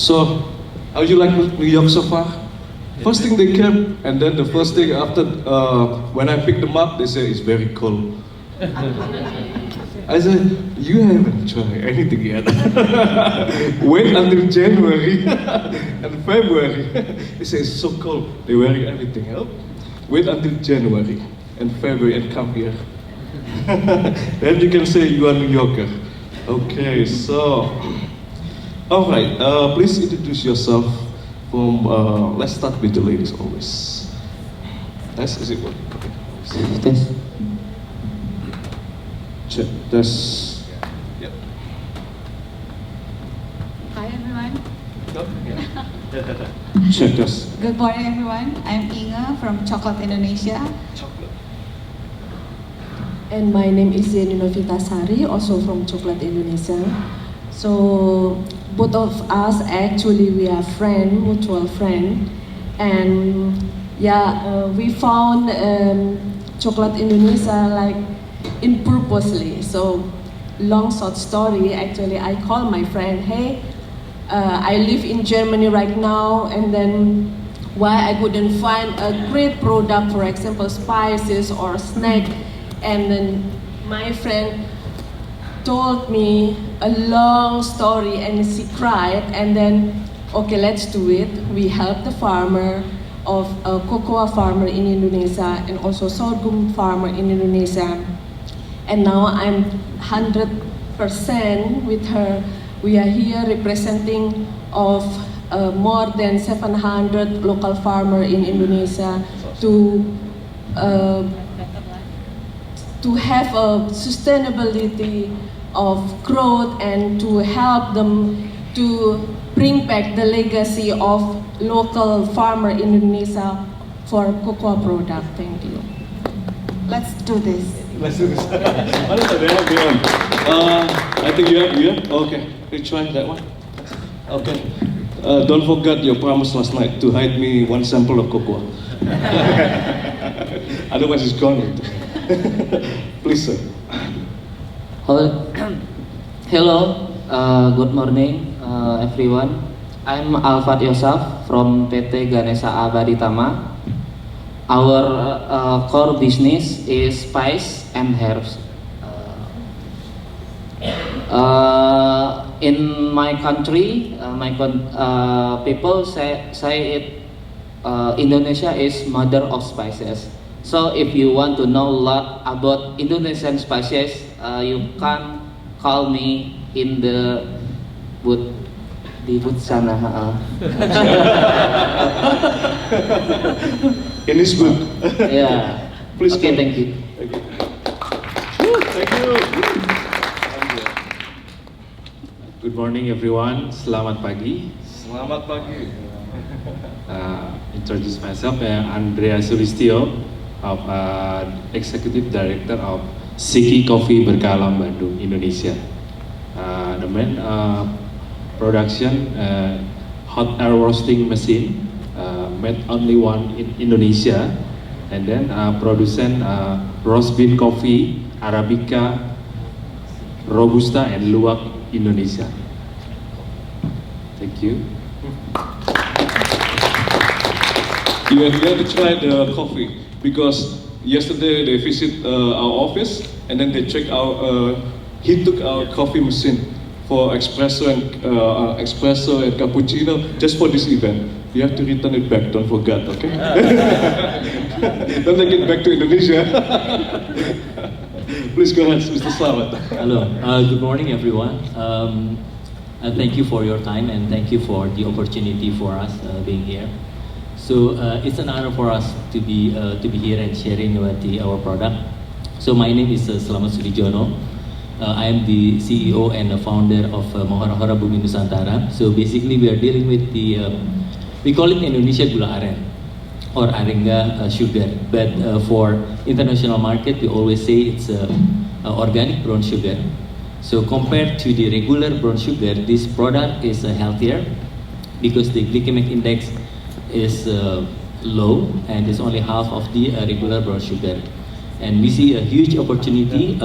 So, how you like New York so far? First thing they came, and then the first thing after, when I picked them up, they say it's very cold. I said, you haven't tried anything yet. Wait until January and February. They say it's so cold, they're wearing everything up. Wait until January and February and come here. Then you can say you are New Yorker. Okay, so, all right, please introduce yourself. Let's start with the ladies always. Nice, is it what? Okay. Test. Check, test. Yep. Hi everyone. Check, test. Good morning everyone. I'm Inga from Chocolate Indonesia. Chocolate. And my name is Yeni Novita Sari, also from Chocolate Indonesia. So both of us actually we are mutual friend, and we found Chocolate Indonesia like in purposely. So long short story, actually I call my friend, hey, I live in Germany right now, and then why I couldn't find a great product, for example spices or snack, and then my friend told me a long story and she cried, and then okay, let's do it. We help the farmer of a cocoa farmer in Indonesia and also sorghum farmer in Indonesia, and now I'm 100% with her. We are here representing of more than 700 local farmer in Indonesia to have a sustainability of growth and to help them to bring back the legacy of local farmer in Indonesia for cocoa product. Thank you. Let's do this. Let's do this. What is it? I think you have? Okay, we try that one. Okay. Don't forget your promise last night to hide me one sample of cocoa. Otherwise it's gone. Please, sir. Hello, good morning everyone. I'm Alfat Yosaf from PT Ganesha Abaditama. Our core business is spice and herbs. In my country, people say it. Indonesia is mother of spices. So if you want to know a lot about Indonesian spices, you can call me in the booth di booth sana. In this booth. Yeah. Please. Okay, thank you. Thank you. Thank you. Good morning everyone, selamat pagi. Selamat pagi. Introduce myself, Andrea Sulistyo, of Executive Director of Siki Coffee Berkalam Bandung, Indonesia. The main production hot air roasting machine, made only one in Indonesia, and then producing roast bean coffee, Arabica, Robusta, and Luwak, Indonesia. Thank you. You have to try the coffee because yesterday they visit our office and then they check our. He took our coffee machine for espresso and cappuccino just for this event. You have to return it back. Don't forget, okay? Don't take it back to Indonesia. Please go ahead, Mr. Slamet. Hello, good morning everyone. Thank you for your time and thank you for the opportunity for us being here. So it's an honor for us to be here and sharing about our product. So my name is Slamet Sudijono. I am the CEO and the founder of Mohara Bumi Nusantara. So basically we are dealing with we call it Indonesia Gula Aren or Arenga sugar. But for international market, we always say it's organic brown sugar. So compared to the regular brown sugar, this product is healthier because the glycemic index is low and is only half of the regular brown sugar. And we see a huge opportunity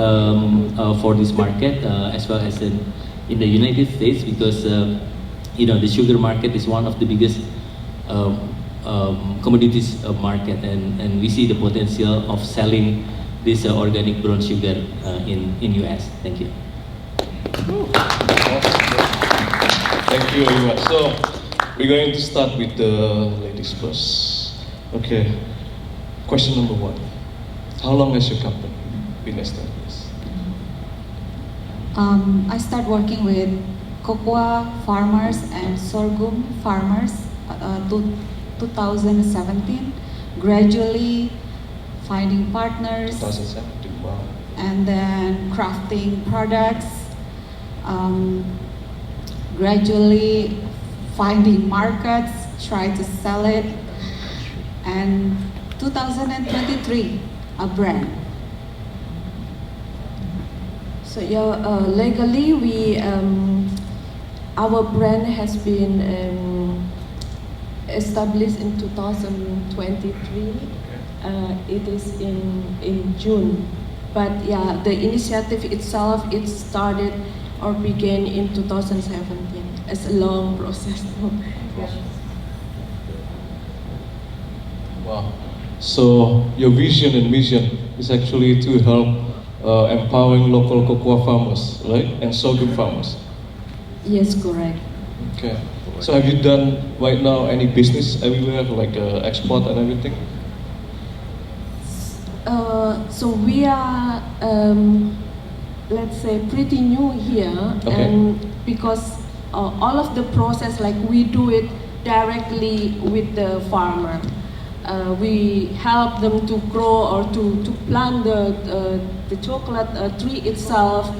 for this market as well as in the United States because the sugar market is one of the biggest commodities market, and we see the potential of selling this organic brown sugar in US. Thank you. Thank you very much. So we're going to start with the ladies first. Okay. Question number 1. How long has your company been established? I started working with cocoa farmers and sorghum farmers 2017. Gradually finding partners 2017. Wow. and then crafting products. Gradually finding markets, try to sell it, and 2023 a brand. So yeah, legally our brand has been established in 2023. It is in June, but yeah, the initiative itself it started or began in 2017. It's a long process. Yeah. Wow. So your vision and mission is actually to help empowering local cocoa farmers, right? And sorghum farmers. Yes, correct. Okay. So have you done right now any business everywhere, like export and everything? So we are, let's say, pretty new here, Okay. and because all of the process, like we do it directly with the farmer. We help them to grow or to plant the chocolate tree itself.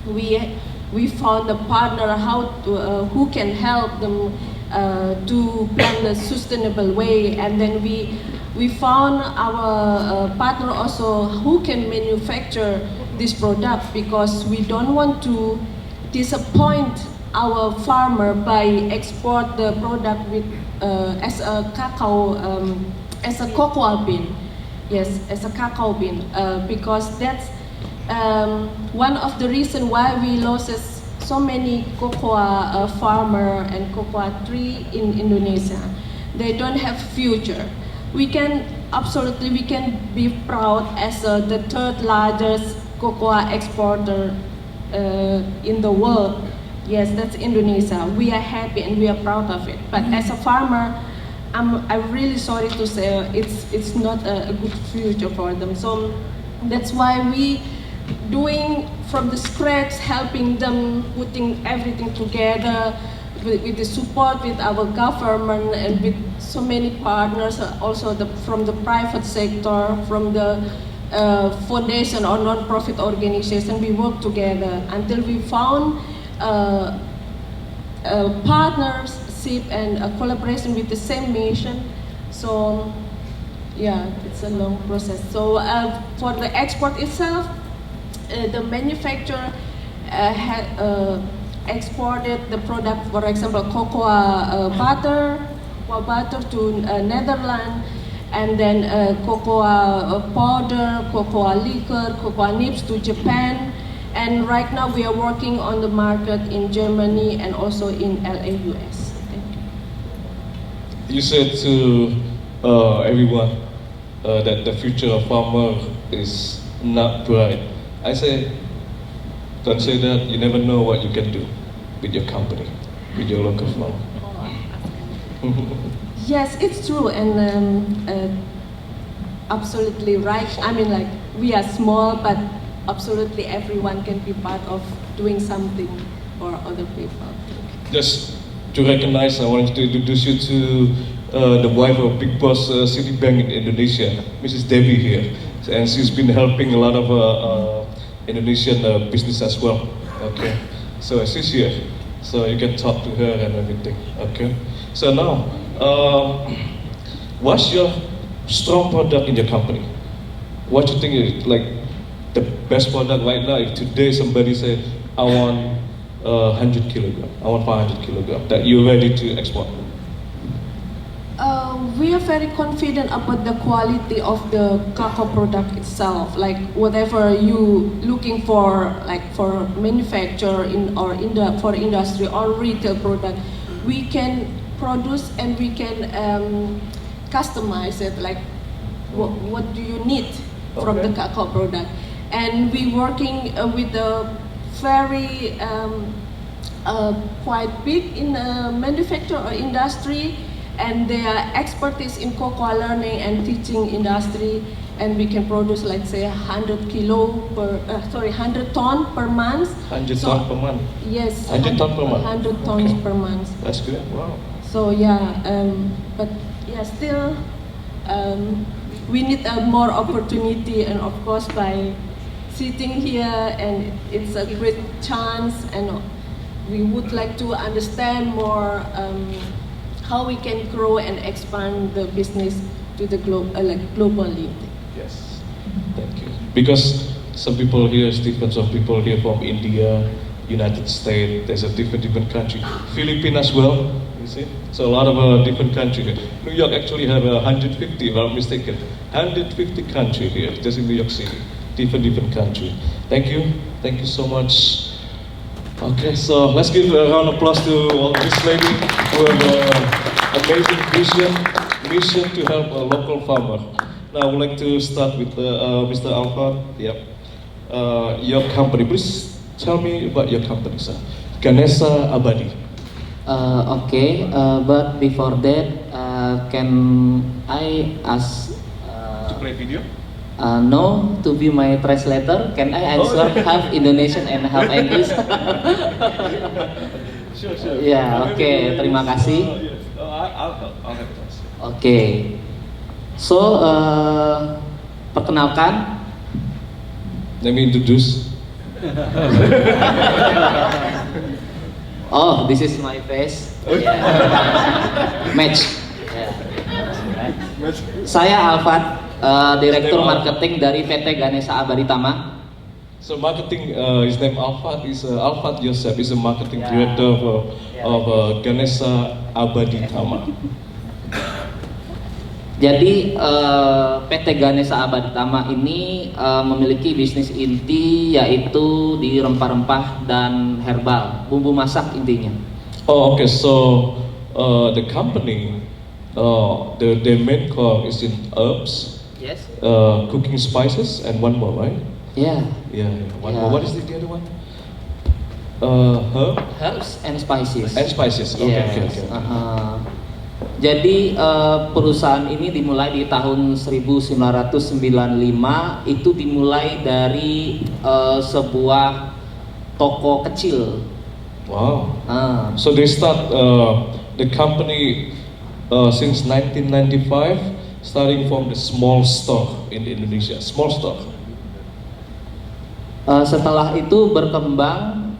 We found a partner who can help them to plant a sustainable way, and then we found our partner also who can manufacture this product, because we don't want to disappoint our farmer by export the product with as a cacao as a cocoa bean. Yes, as a cacao bean, because that's one of the reasons why we lost so many cocoa farmer and cocoa tree in Indonesia. They don't have future. We can be proud as the third largest cocoa exporter in the world. Yes, that's Indonesia. We are happy and we are proud of it. But as a farmer, I'm really sorry to say it's not a good future for them. So that's why we doing from the scratch, helping them, putting everything together with the support with our government and with so many partners, also from the private sector, from the foundation or non-profit organization. We work together until we found partnership and a collaboration with the same mission. So yeah, it's a long process. So for the export itself, the manufacturer had exported the product, for example, cocoa butter to Netherlands, and then cocoa powder, cocoa liquor, cocoa nibs to Japan. And right now we are working on the market in Germany and also in LA, US. Thank you. You said to everyone that the future of farmer is not bright. I say, don't say that. You never know what you can do with your company, with your local farmer. Yes, it's true, and absolutely right. I mean, like, we are small, but absolutely everyone can be part of doing something for other people. Just to recognize, I wanted to introduce you to the wife of Big Boss Citibank in Indonesia, Mrs. Debbie here, and she's been helping a lot of Indonesian business as well. Okay, so she's here, so you can talk to her and everything. Okay, so now, what's your strong product in your company? What you think is like the best product right now? If today somebody say, I want 100 kilogram, I want 500 kilogram, that you're ready to export? We are very confident about the quality of the cacao product itself. Like whatever you looking for, like for manufacture for industry or retail product, we can produce and we can customize it, like what do you need from the cacao product. And we working with a very quite big in manufacture or industry, and they are expertise in cocoa learning and teaching industry, and we can produce, let's say, 100 ton per month. 100 ton per month. Yes. 100 ton per month. 100 tons Okay. per month. That's good. Wow. So yeah, but yeah, still we need more opportunity, and of course by sitting here, and it's a great chance, and we would like to understand more how we can grow and expand the business to the globally. Yes. Thank you. Because some people here is different. Some people here from India, United States. There's a different country. Philippines as well. You see. So a lot of different countries. New York actually have 150, if I'm not mistaken. 150 countries here, just in New York City. Different country. Thank you. Thank you so much. Okay, so let's give a round of applause to all this lady who have amazing mission to help a local farmer. Now I would like to start with Mr. Alfred. Yep. Your company, please tell me about your company, sir. Ganesha Abadi. Okay, but before that, can I ask? To play video? No, to be my translator. Can I answer half Indonesian and half English? Sure. Ya, oke, terima kasih. I'll have to answer. Oke, so perkenalkan, Let me introduce. oh, this is my face. Yeah. Match. Yeah. Saya Alfat, Direktur Marketing dari PT Ganesha Abadi Tama. So marketing, his name Alfat is Alfat Yosef is a marketing director of Ganesha Abadi Tama. Jadi PT Ganesha Abadi Tama ini memiliki bisnis inti yaitu di rempah-rempah dan herbal, bumbu masak intinya. Oh, okay. So the company, the main core is in herbs, Yes. cooking spices, and one more, right? Yeah. Yeah. One Yeah. more. What is the other one? Herb Herbs and spices. and spices. Okay. Yes. Jadi perusahaan ini dimulai di tahun 1995. Itu dimulai dari sebuah toko kecil. Wow. Ah, So they start the company since 1995, starting from the small store in Indonesia. Small store. Setelah itu berkembang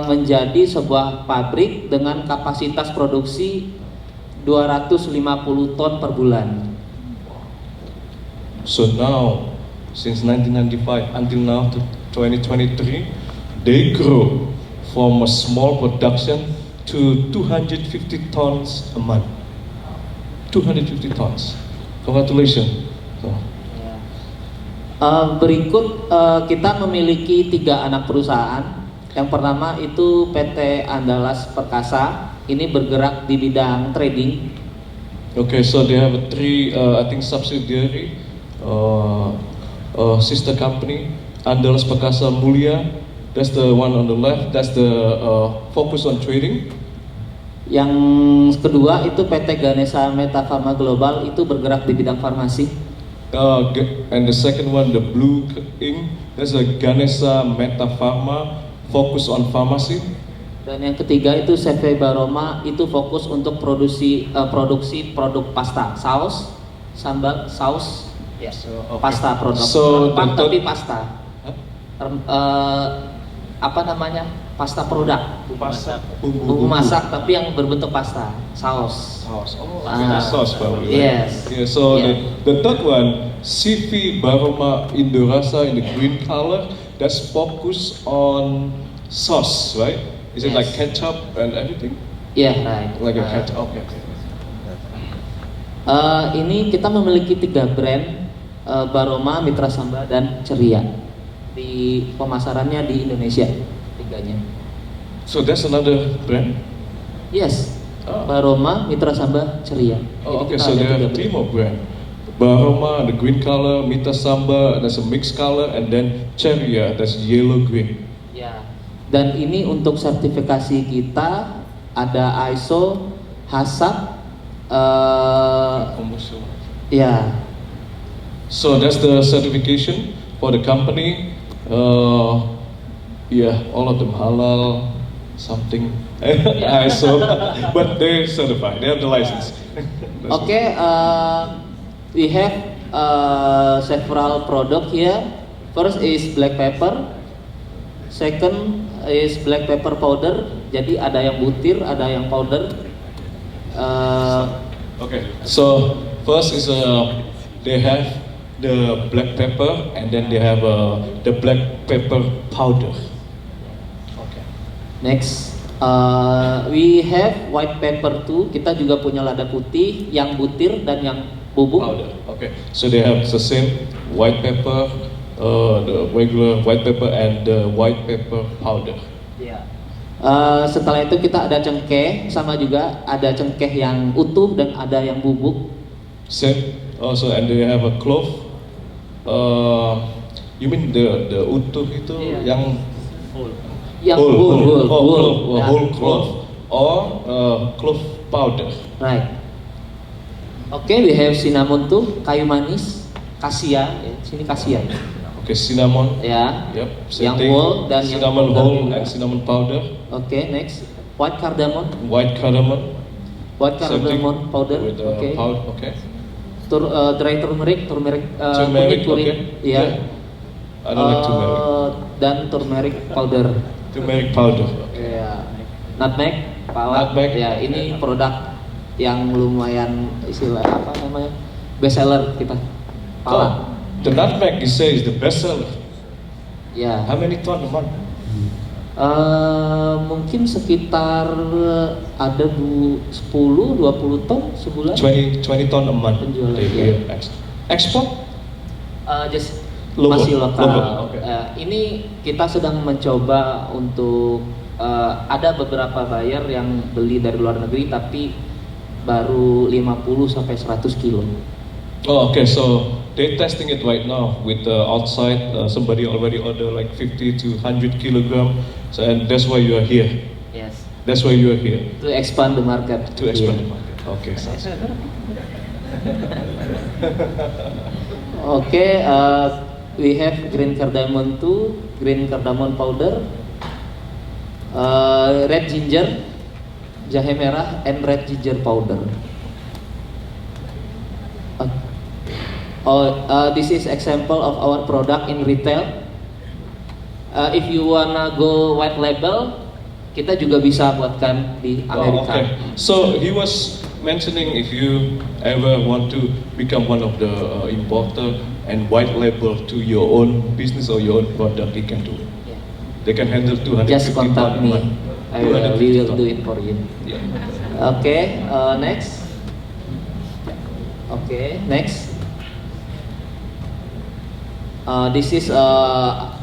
menjadi sebuah pabrik dengan kapasitas produksi 250 ton per bulan. So now, since 1995 until now to 2023, they grow from a small production to 250 tons a month. 250 tons. Congratulations. So, Berikut kita memiliki 3 anak perusahaan. Yang pertama itu PT Andalas Perkasa. Ini bergerak di bidang trading. okay, so they have three, I think, subsidiary, sister company. Andalas Perkasa Mulia. That's the one on the left. That's the focus on trading. Yang kedua itu PT Ganesha Meta Pharma Global, itu bergerak di bidang farmasi. And the second one, the blue ink, that's a Ganesha Meta Pharma, focus on pharmacy. Dan yang ketiga itu CV Baroma, itu fokus untuk produksi produk pasta, saus, sambal, saus, yes, pasta produk. So, Rempah the tapi pasta. Apa namanya? Pasta produk. Bumbu masak tapi yang berbentuk pasta, saus. Sauce. Oh, Ah, sauce probably. yes. Yeah, so Yeah. the third one, CV Baroma Indorasa in the green color, that's focused on sauce, right? Is it like Yes. ketchup and everything? Yeah, right. Like a Ah. ketchup? Okay. Ini kita memiliki 3 brand, Baroma, Mitra Samba, dan Ceria. Di pemasarannya di Indonesia, 3-nya. So that's another brand? Yes. Oh. Baroma, Mitra Samba, Ceria. Oh, okay, kita so ada they tiga have team of brand. Baroma, the green color, Mita Samba, that's a mixed color, and then Cheria, that's yellow green. Ya. Dan ini untuk sertifikasi kita ada ISO, HACCP, ya. So that's the certification for the company. Yeah, all of them halal, something ISO, but they're certified. They have the license. That's Okay, we have several product here. First is black pepper. Second is black pepper powder. Jadi ada yang butir, ada yang powder. Okay, so first is they have the black pepper, and then they have the black pepper powder. Okay. Next, we have white pepper too. Kita juga punya lada putih yang butir dan yang bubuk. Powder. Okay, so they have the same white pepper, the regular white pepper, and the white pepper powder. Ya. Setelah itu kita ada cengkeh, sama juga ada cengkeh yang utuh dan ada yang bubuk. Same. Also, and they have a clove. You mean the utuh itu Iya. yang Yang whole, whole, oh, clove, Ya. whole clove, or clove powder. Right. Okay, we have cinnamon tuh, kayu manis, kasia. Sini kasia. Okay, cinnamon. Ya. Yep. Yang same thing. whole dan yang cinnamon powder whole juga. and cinnamon powder. Okay, next, white cardamom, White cardamom. white Same thing cardamom powder. with Okay. powder. Okay. Dry turmeric, Turmeric. kunyit, Okay. ya. I don't like turmeric. Dan turmeric powder. Turmeric powder. Ya. Nutmeg, pawat. Nutmeg. Ya, ini produk yang lumayan istilah apa namanya? Best seller kita. Pawat. Oh, the nutmeg you say is the best seller. Ya. How many ton a month? Mungkin sekitar ada 10-20 ton sebulan. 20 ton a month. Penjualan, They iya. Export? Just Local, masih lokal. local, okay. Ini kita sedang mencoba untuk ada beberapa buyer yang beli dari luar negeri tapi baru 50 sampai 100 kilo. Oh, okay. So they're testing it right now with outside. Somebody already order like 50 to 100 kilogram. So and that's why you are here. Yes. That's why you are here To expand the market. to expand the Yeah. market. Okay. sounds good. Okay, we have green cardamom too, green cardamom powder, red ginger, jahe merah, and red ginger powder. This is example of our product in retail. If you wanna go white label, kita juga bisa buatkan di Oh, Amerika. okay. So he was mentioning if you ever want to become one of the importer and white label to your own business or your own product, he can do it. Yeah. They can handle 250 Just contact ton a me. month. We 250 will ton. do it for you. Yeah. Okay, next. Okay, next. This is apa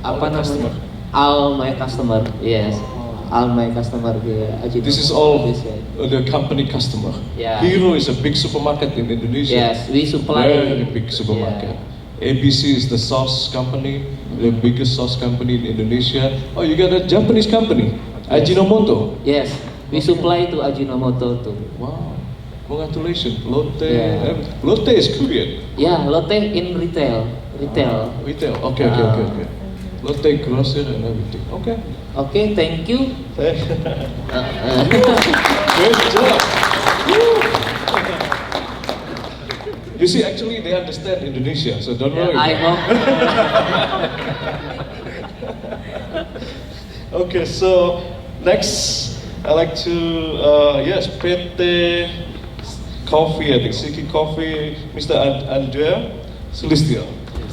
my namanya? customer. All my customer. Yes. All my customer. Yeah. This is all This, yeah. the company customer. Yeah. Hero is a big supermarket in Indonesia. Yes, we supply. Very big supermarket. ABC is the sauce company, the biggest sauce company in Indonesia. Oh, you got a Japanese company, Ajinomoto. Yes, we supply to Ajinomoto too. Wow, congratulations, Lotte. Yeah. Lotte is Korean. Yeah, Lotte in retail. Retail. Retail. Okay. Lotte grocer and everything. Okay. Okay, thank you. Great job. You see, actually, they understand Indonesia, so don't worry. I hope. Okay, so next, I like to, yes, PT Coffee, I think, Siki Coffee, Mr. Andrea Sulistyo.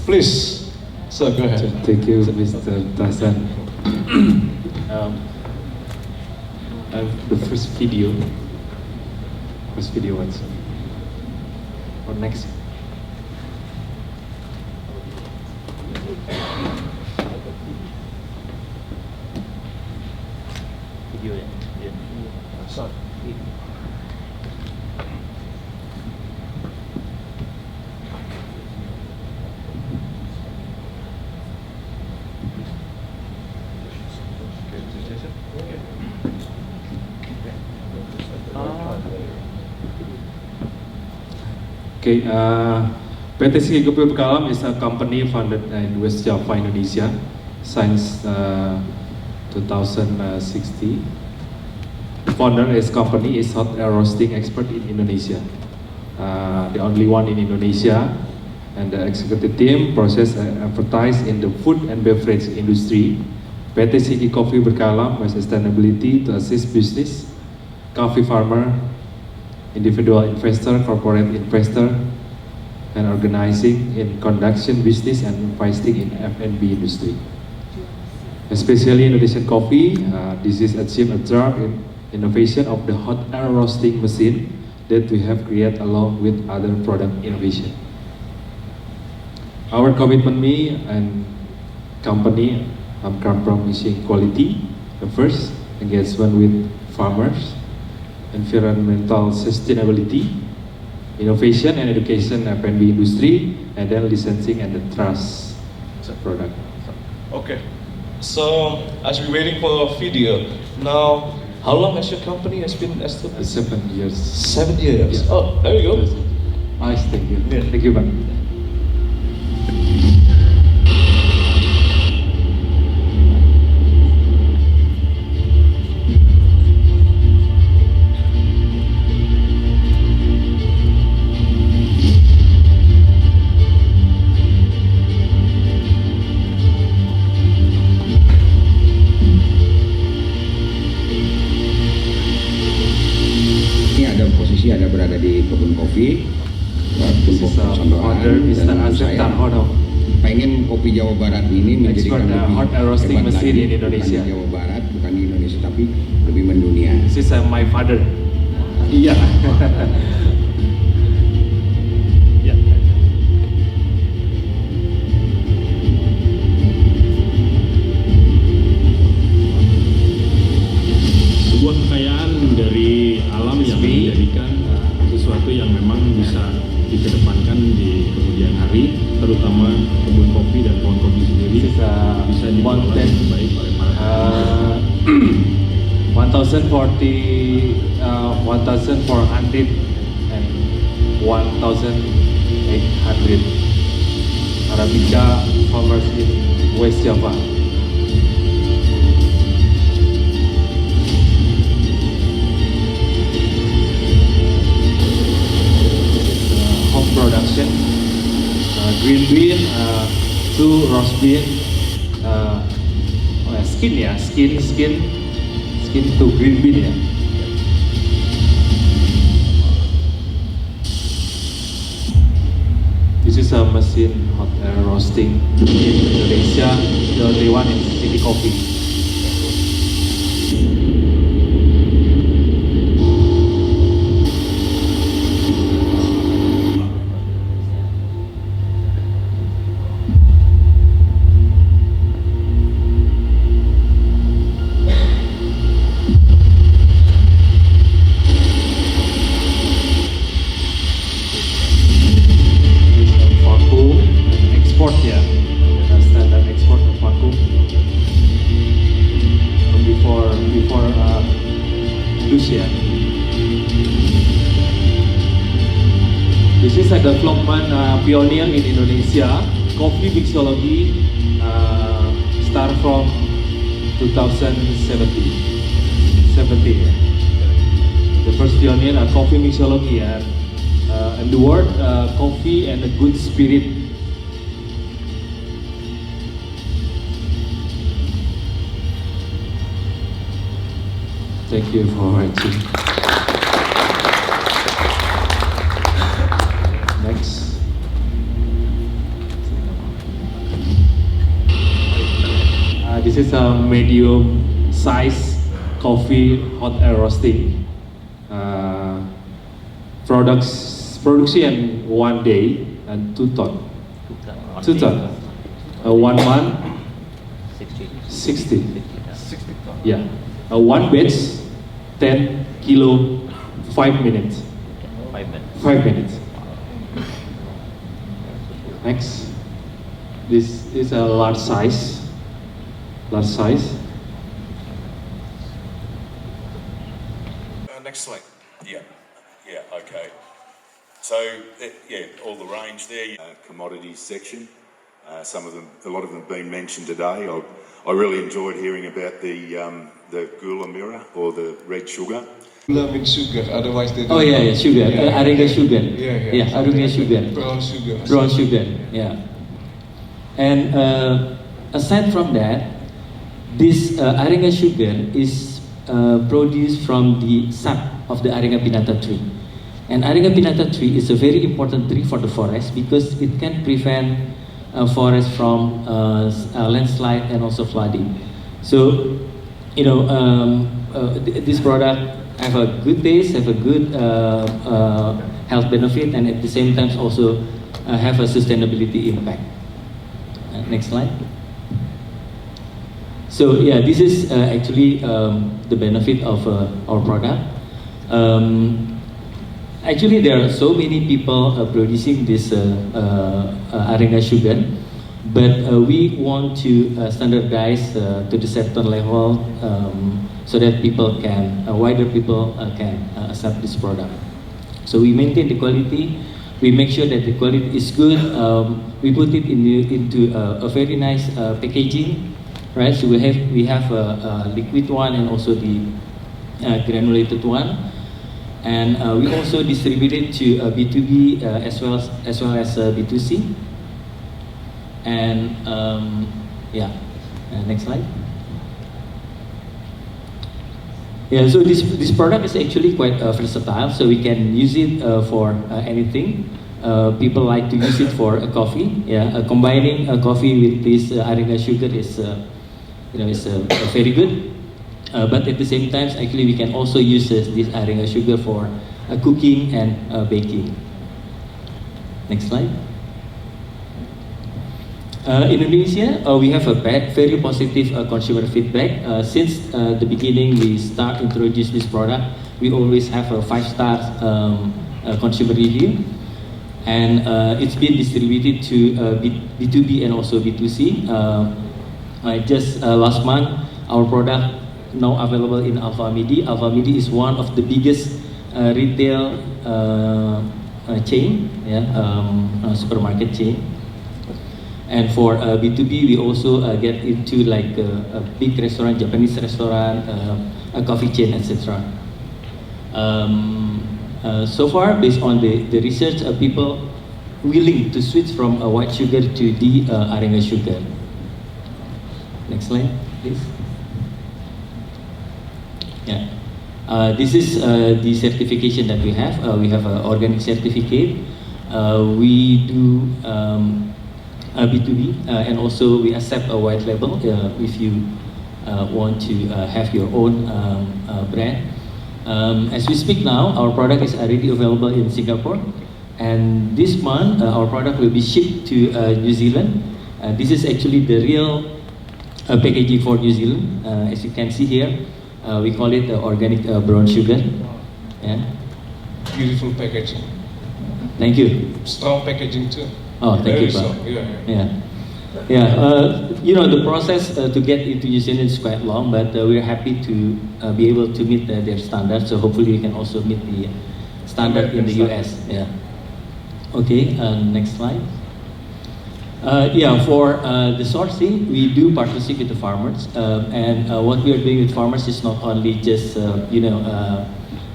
Please, so go ahead. Thank you, Mr. Tasan. The first video once. Or next. Video ya. Yeah. Okay, PT Sigi Kopi Bekalam is a company founded in West Java, Indonesia, since 2016. Founder is company is hot air roasting expert in Indonesia, the only one in Indonesia, and the executive team process and advertise in the food and beverage industry. PT Sigi Kopi Bekalam has sustainability to assist business, coffee farmer, individual investor, corporate investor, and organizing in conduction business and investing in F&B industry. Especially Indonesian coffee, this is achieved a third in innovation of the hot air roasting machine that we have created along with other product innovation. Our commitment, me and company, come promising quality. The first, engagement with farmers, environmental sustainability, innovation and education F&B industry, and then licensing and the trust product. Okay. So as we're waiting for a video, now how long has your company been established? 7 years. 7 years. Yeah. Oh, there you go. Nice, thank you. Yeah. Thank you, Bang. Ini ada posisi ada berada di kebun kopi, This is order Mr. Azeb Tarhono, pengen kopi Jawa Barat ini menjadikan expert lebih hot air roasting hebat machine lagi, in Indonesia. bukan di Jawa Barat, bukan di Indonesia, tapi lebih mendunia. This is my father. Iya. Ya. Sebuah kekayaan dari alam yang menjadikan sesuatu yang memang bisa dikedepankan di kemudian hari, terutama kebun kopi dan pohon kopi sendiri This is bisa dikelola mountain dengan baik oleh para 1040, 1400 and 1800 Arabica farmers in West Java. Home production, green bean, 2 roast bean, skin ya, skin to green bean ya. This is a machine hot air roasting in Indonesia, the only one in City Coffee. Vacuum and export ya, standard export and vacuum. Before loose ya. This is a development pioneer in Indonesia. Coffee mixology start from 2017. Ya. The first pioneer coffee mixology and the word coffee and a good spirit. Thank you for watching. Next. This is a medium size coffee hot air roasting. Production 1 day and 2 ton. 2 ton. 1 month 60. Yeah. 1 batch 10 kilo 5 minutes. 5 minutes. 5 minutes. Next, this is a large size. Large size. Next slide. Yeah, okay. So, yeah, all the range there. Commodities section. Some of them, a lot of them have been mentioned today. I really enjoyed hearing about the gula mira or the red sugar. Gula means sugar, otherwise they don't. Oh yeah, sugar. Arenga sugar. Yeah. Arenga sugar. Brown sugar. Brown sugar. Yeah. And aside from that, this Arenga sugar is produced from the sap of the Arenga pinnata tree. And Arenga pinnata tree is a very important tree for the forest because it can prevent forest from landslide and also flooding. So, you know, this product have a good taste, have a good health benefit, and at the same time also have a sustainability impact. Next slide. So yeah, this is actually the benefit of our product. Actually, there are so many people producing this Arenga sugar, but we want to standardize to the certain level so that people can, wider people can accept this product. So we maintain the quality. We make sure that the quality is good. We put it into a very nice packaging, right? So we have a liquid one and also the granulated one. And we also distribute it to B2B as well as B2C. And yeah, next slide. Yeah, so this product is actually quite versatile. So we can use it for anything. People like to use it for a coffee. Yeah, combining a coffee with this Arenga sugar is, is very good. But at the same time, actually, we can also use this Arenga sugar for cooking and baking. Next slide. Indonesia, we have a very positive consumer feedback. Since the beginning, we start introduce this product. We always have a 5-star consumer review, and it's been distributed to B2B and also B2C. Just last month, our product now available in Alfamidi. Alfamidi is one of the biggest retail chain, supermarket chain. And for B2B, we also get into like a big restaurant, Japanese restaurant, a coffee chain, etc. So far, based on the research, people willing to switch from white sugar to the Arenga sugar. Next slide, please. Yeah, this is the certification that we have. We have an organic certificate. We do B2B and also we accept a white label if you want to have your own brand. As we speak now, our product is already available in Singapore, and this month our product will be shipped to New Zealand. This is actually the real packaging for New Zealand. As you can see here, we call it organic brown sugar. Yeah. Beautiful packaging. Thank you. Strong packaging too. Oh, thank you, Pak. Yeah. The process to get into New Zealand is quite long, but we're happy to be able to meet their standards. So hopefully we can also meet the standard in the US. Yeah. Okay. Next slide. For the sourcing, we do partnership with the farmers, and what we are doing with farmers is not only just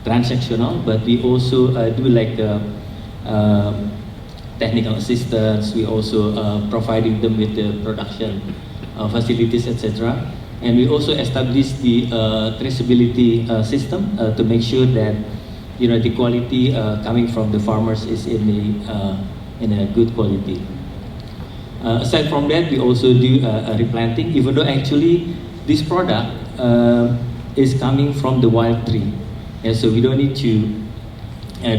transactional, but we also do like technical assistance. We also providing them with the production facilities, etc. And we also establish the traceability system to make sure that the quality coming from the farmers is in a good quality. Aside from that, we also do replanting, even though actually this product is coming from the wild tree. Yeah, so we don't need to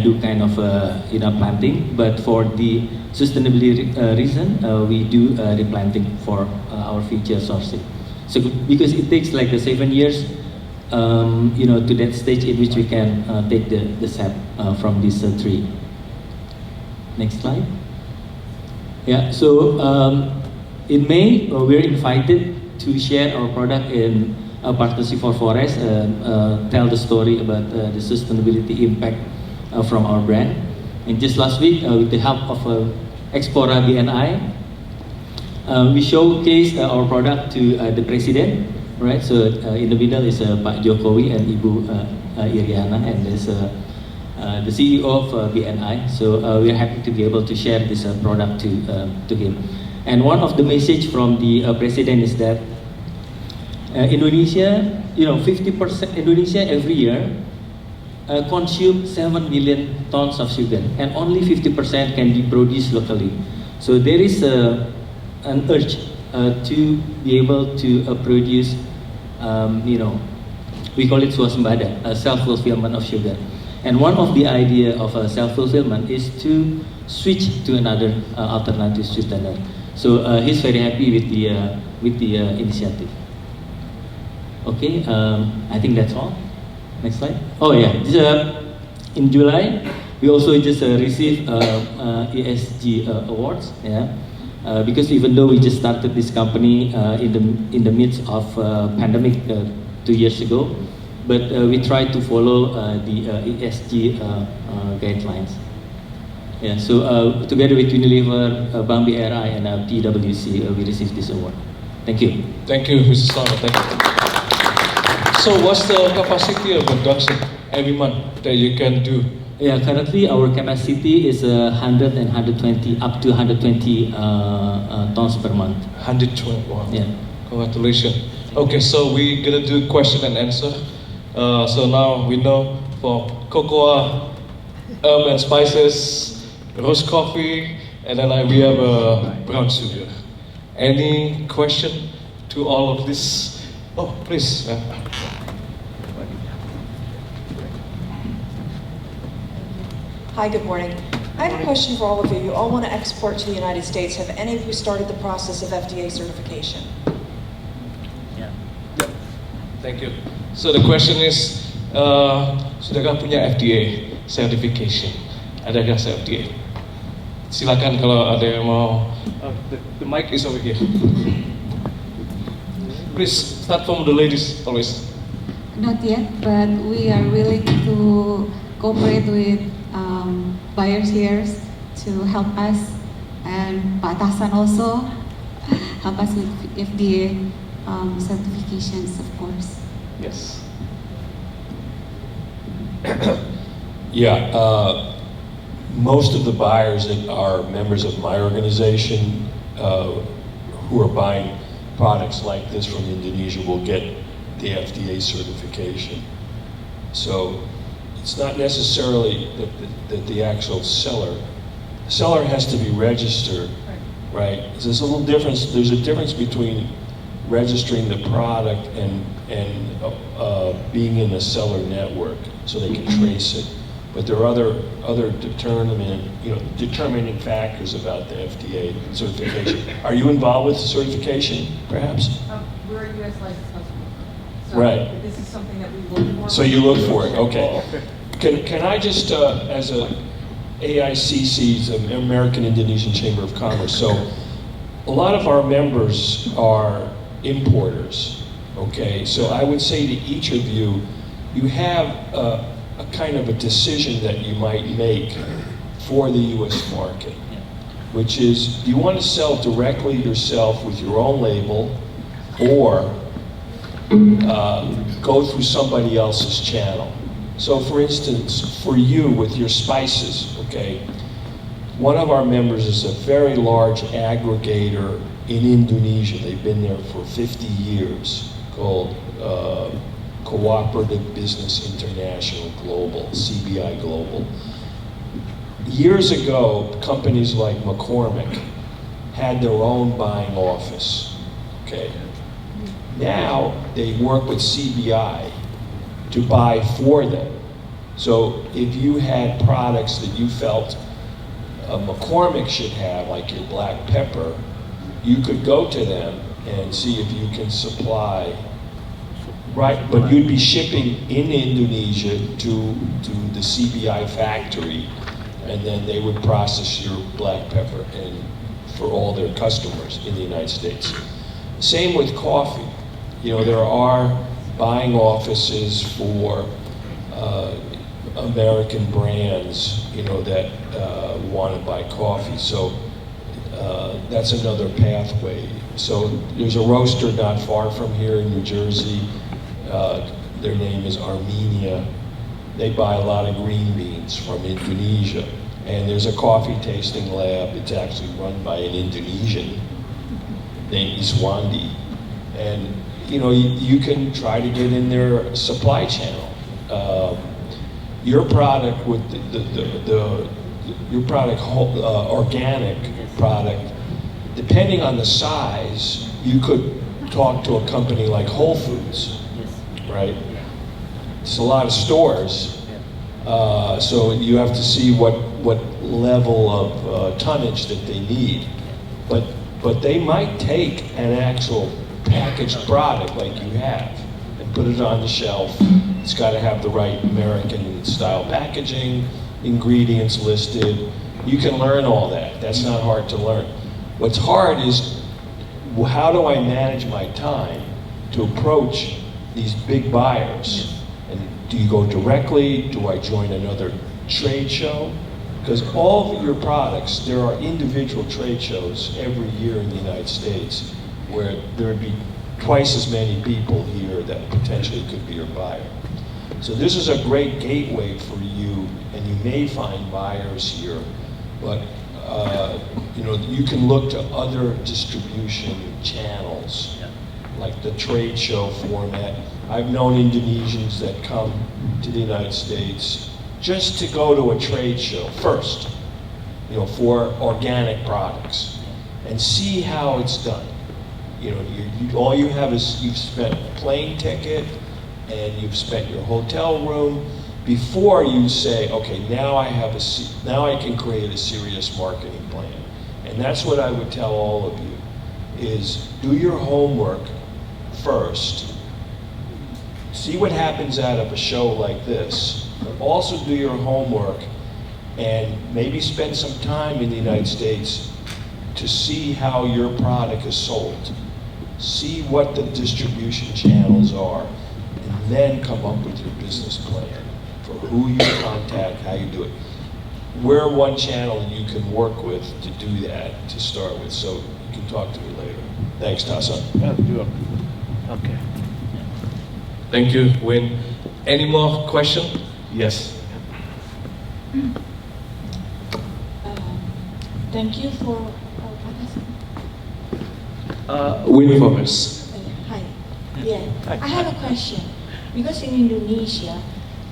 do kind of planting, but for the sustainability reason, we do replanting for our future sourcing. So because it takes like 7 years to that stage in which we can take the sap from this tree. Next slide. Yeah, so in May, we're invited to share our product in Partnership for Forest, tell the story about the sustainability impact from our brand. And just last week, with the help of Expora BNI, we showcased our product to the President, right? So in the middle is Pak Jokowi and Ibu Iriana, and there's the CEO of BNI. So we are happy to be able to share this product to him. And one of the message from the President is that Indonesia, 50% Indonesia every year consume 7 million tons of sugar, and only 50% can be produced locally. So there is an urge to be able to produce, we call it swasembada, self-fulfillment of sugar. And one of the idea of self-fulfillment is to switch to another alternative sweetener. So he's very happy with the initiative. Okay, I think that's all. Next slide. Oh yeah, in July we also just received ESG awards. Yeah, because even though we just started this company in the midst of pandemic 2 years ago, but we try to follow the ESG guidelines. Yeah, so together with Unilever, Bank BRI, and PwC, we received this award. Thank you. Thank you, Mr. Sano. Thank you. So what's the capacity of production every month that you can do? Yeah, currently our capacity is 100 and 120, up to 120 tons per month. 120, wow. Yeah. Congratulations. Okay, so we're gonna do question and answer. So now we know for cocoa, herb and spices, roast coffee, and then we have brown sugar. Any question to all of this? Oh, please. Hi, good morning. I have a question for all of you. You all want to export to the United States. Have any of you started the process of FDA certification? Yeah. Thank you. So the question is, sudahkah punya FDA certification? Adakah FDA? Silakan kalau ada yang mau. The mic is over here. Please start from the ladies always. Not yet, but we are willing to cooperate with buyers here to help us, and Pak Tahsan also help us with FDA certifications, of course. Yes. Yeah, most of the buyers that are members of my organization who are buying products like this from Indonesia will get the FDA certification. So it's not necessarily that the actual seller has to be registered, right? There's a little difference. There's a difference between registering the product and being in the seller network so they can trace it. But there are other determining factors about the FDA certification. Are you involved with the certification, perhaps? We're a U.S. licensed customer. So Right. This is something that we look for. So you look for it, okay. Can I just, as a AICC's, American Indonesian Chamber of Commerce, so a lot of our members are importers, okay? So I would say to each of you, you have a kind of a decision that you might make for the U.S. market, which is, do you want to sell directly yourself with your own label, or go through somebody else's channel? So for instance, for you with your spices, okay, one of our members is a very large aggregator in Indonesia. They've been there for 50 years, called Cooperative Business International Global, CBI Global. Years ago, companies like McCormick had their own buying office, okay? Now, they work with CBI to buy for them. So if you had products that you felt McCormick should have, like your black pepper, you could go to them and see if you can supply Right, but you'd be shipping in Indonesia to the CBI factory, and then they would process your black pepper and for all their customers in the United States. Same with coffee. You know, there are buying offices for American brands, you know, that want to buy coffee. So that's another pathway. So there's a roaster not far from here in New Jersey. Their name is Armenia. They buy a lot of green beans from Indonesia. And there's a coffee tasting lab. It's actually run by an Indonesian named Iswandi. And you know, you can try to get in their supply channel. Your product with your product, organic product, depending on the size, you could talk to a company like Whole Foods, right? It's a lot of stores, so you have to see what level of tonnage that they need. But they might take an actual packaged product like you have and put it on the shelf. It's got to have the right American style packaging, ingredients listed. You can learn all that. That's not hard to learn. What's hard is, how do I manage my time to approach these big buyers? And do you go directly? Do I join another trade show? Because all of your products, there are individual trade shows every year in the United States where there would be twice as many people here that potentially could be your buyer. So this is a great gateway for you, and you may find buyers here, but you know, you can look to other distribution channels, like the trade show format. I've known Indonesians that come to the United States just to go to a trade show first, you know, for organic products, and see how it's done. You know, all you have is, you've spent a plane ticket and you've spent your hotel room before you say, okay, now I can create a serious marketing plan. And that's what I would tell all of you, is do your homework first. See what happens out of a show like this, but also do your homework and maybe spend some time in the United States to see how your product is sold. See what the distribution channels are, and then come up with your business plan for who you contact, how you do it. We're one channel you can work with to do that, to start with, so you can talk to me later. Thanks, Tasa. Okay. Thank you, Wayne. Any more questions? Yes. Thank you for. Win for us. Hi. Yeah, I have a question. Because in Indonesia,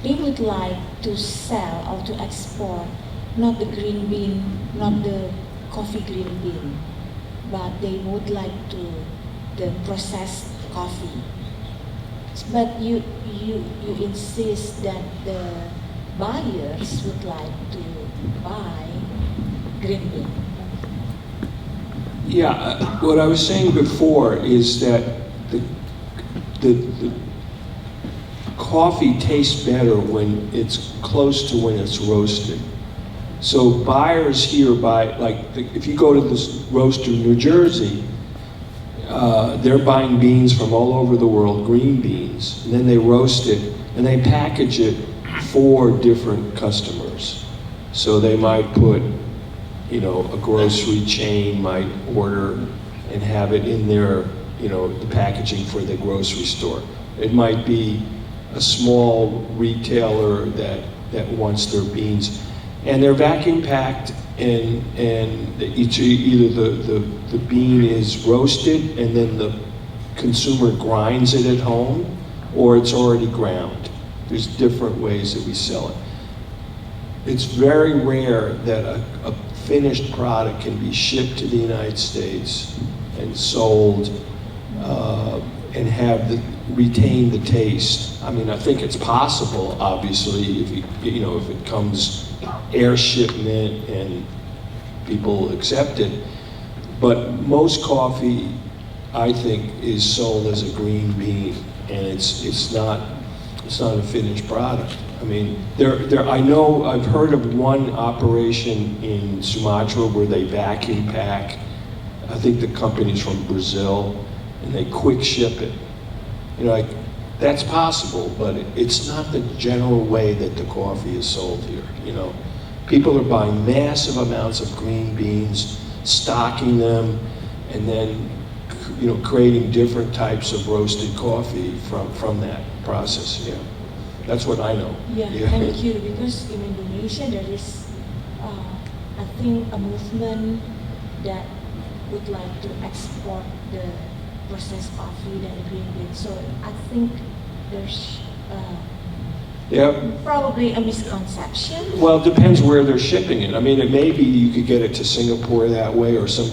they would like to sell or to export not the green bean, not the coffee green bean, but they would like to the processed coffee. But you insist that the buyers would like to buy green bean. Yeah, what I was saying before is that the coffee tastes better when it's close to when it's roasted. So buyers here buy, like if you go to this roaster in New Jersey, they're buying beans from all over the world, green beans, and then they roast it and they package it for different customers. So they might put, you know, a grocery chain might order and have it in their, you know, the packaging for the grocery store. It might be a small retailer that wants their beans. And they're vacuum packed, and either the bean is roasted and then the consumer grinds it at home, or it's already ground. There's different ways that we sell it. It's very rare that a finished product can be shipped to the United States and sold and retain the taste. I mean, I think it's possible, obviously, if it comes air shipment and people accept it. But most coffee, I think, is sold as a green bean. and it's not a finished product. I mean, I know I've heard of one operation in Sumatra where they vacuum pack. I think the company's from Brazil, and they quick ship it. You know, like, that's possible, but it's not the general way that the coffee is sold here. You know, people are buying massive amounts of green beans, stocking them, and then, you know, creating different types of roasted coffee from that process. Yeah, that's what I know. Yeah, thank you. Because in Indonesia there is, I think, a movement that would like to export the processed coffee and green beans. So I think there's probably a misconception. Well, it depends where they're shipping it. I mean, it may be you could get it to Singapore that way, or some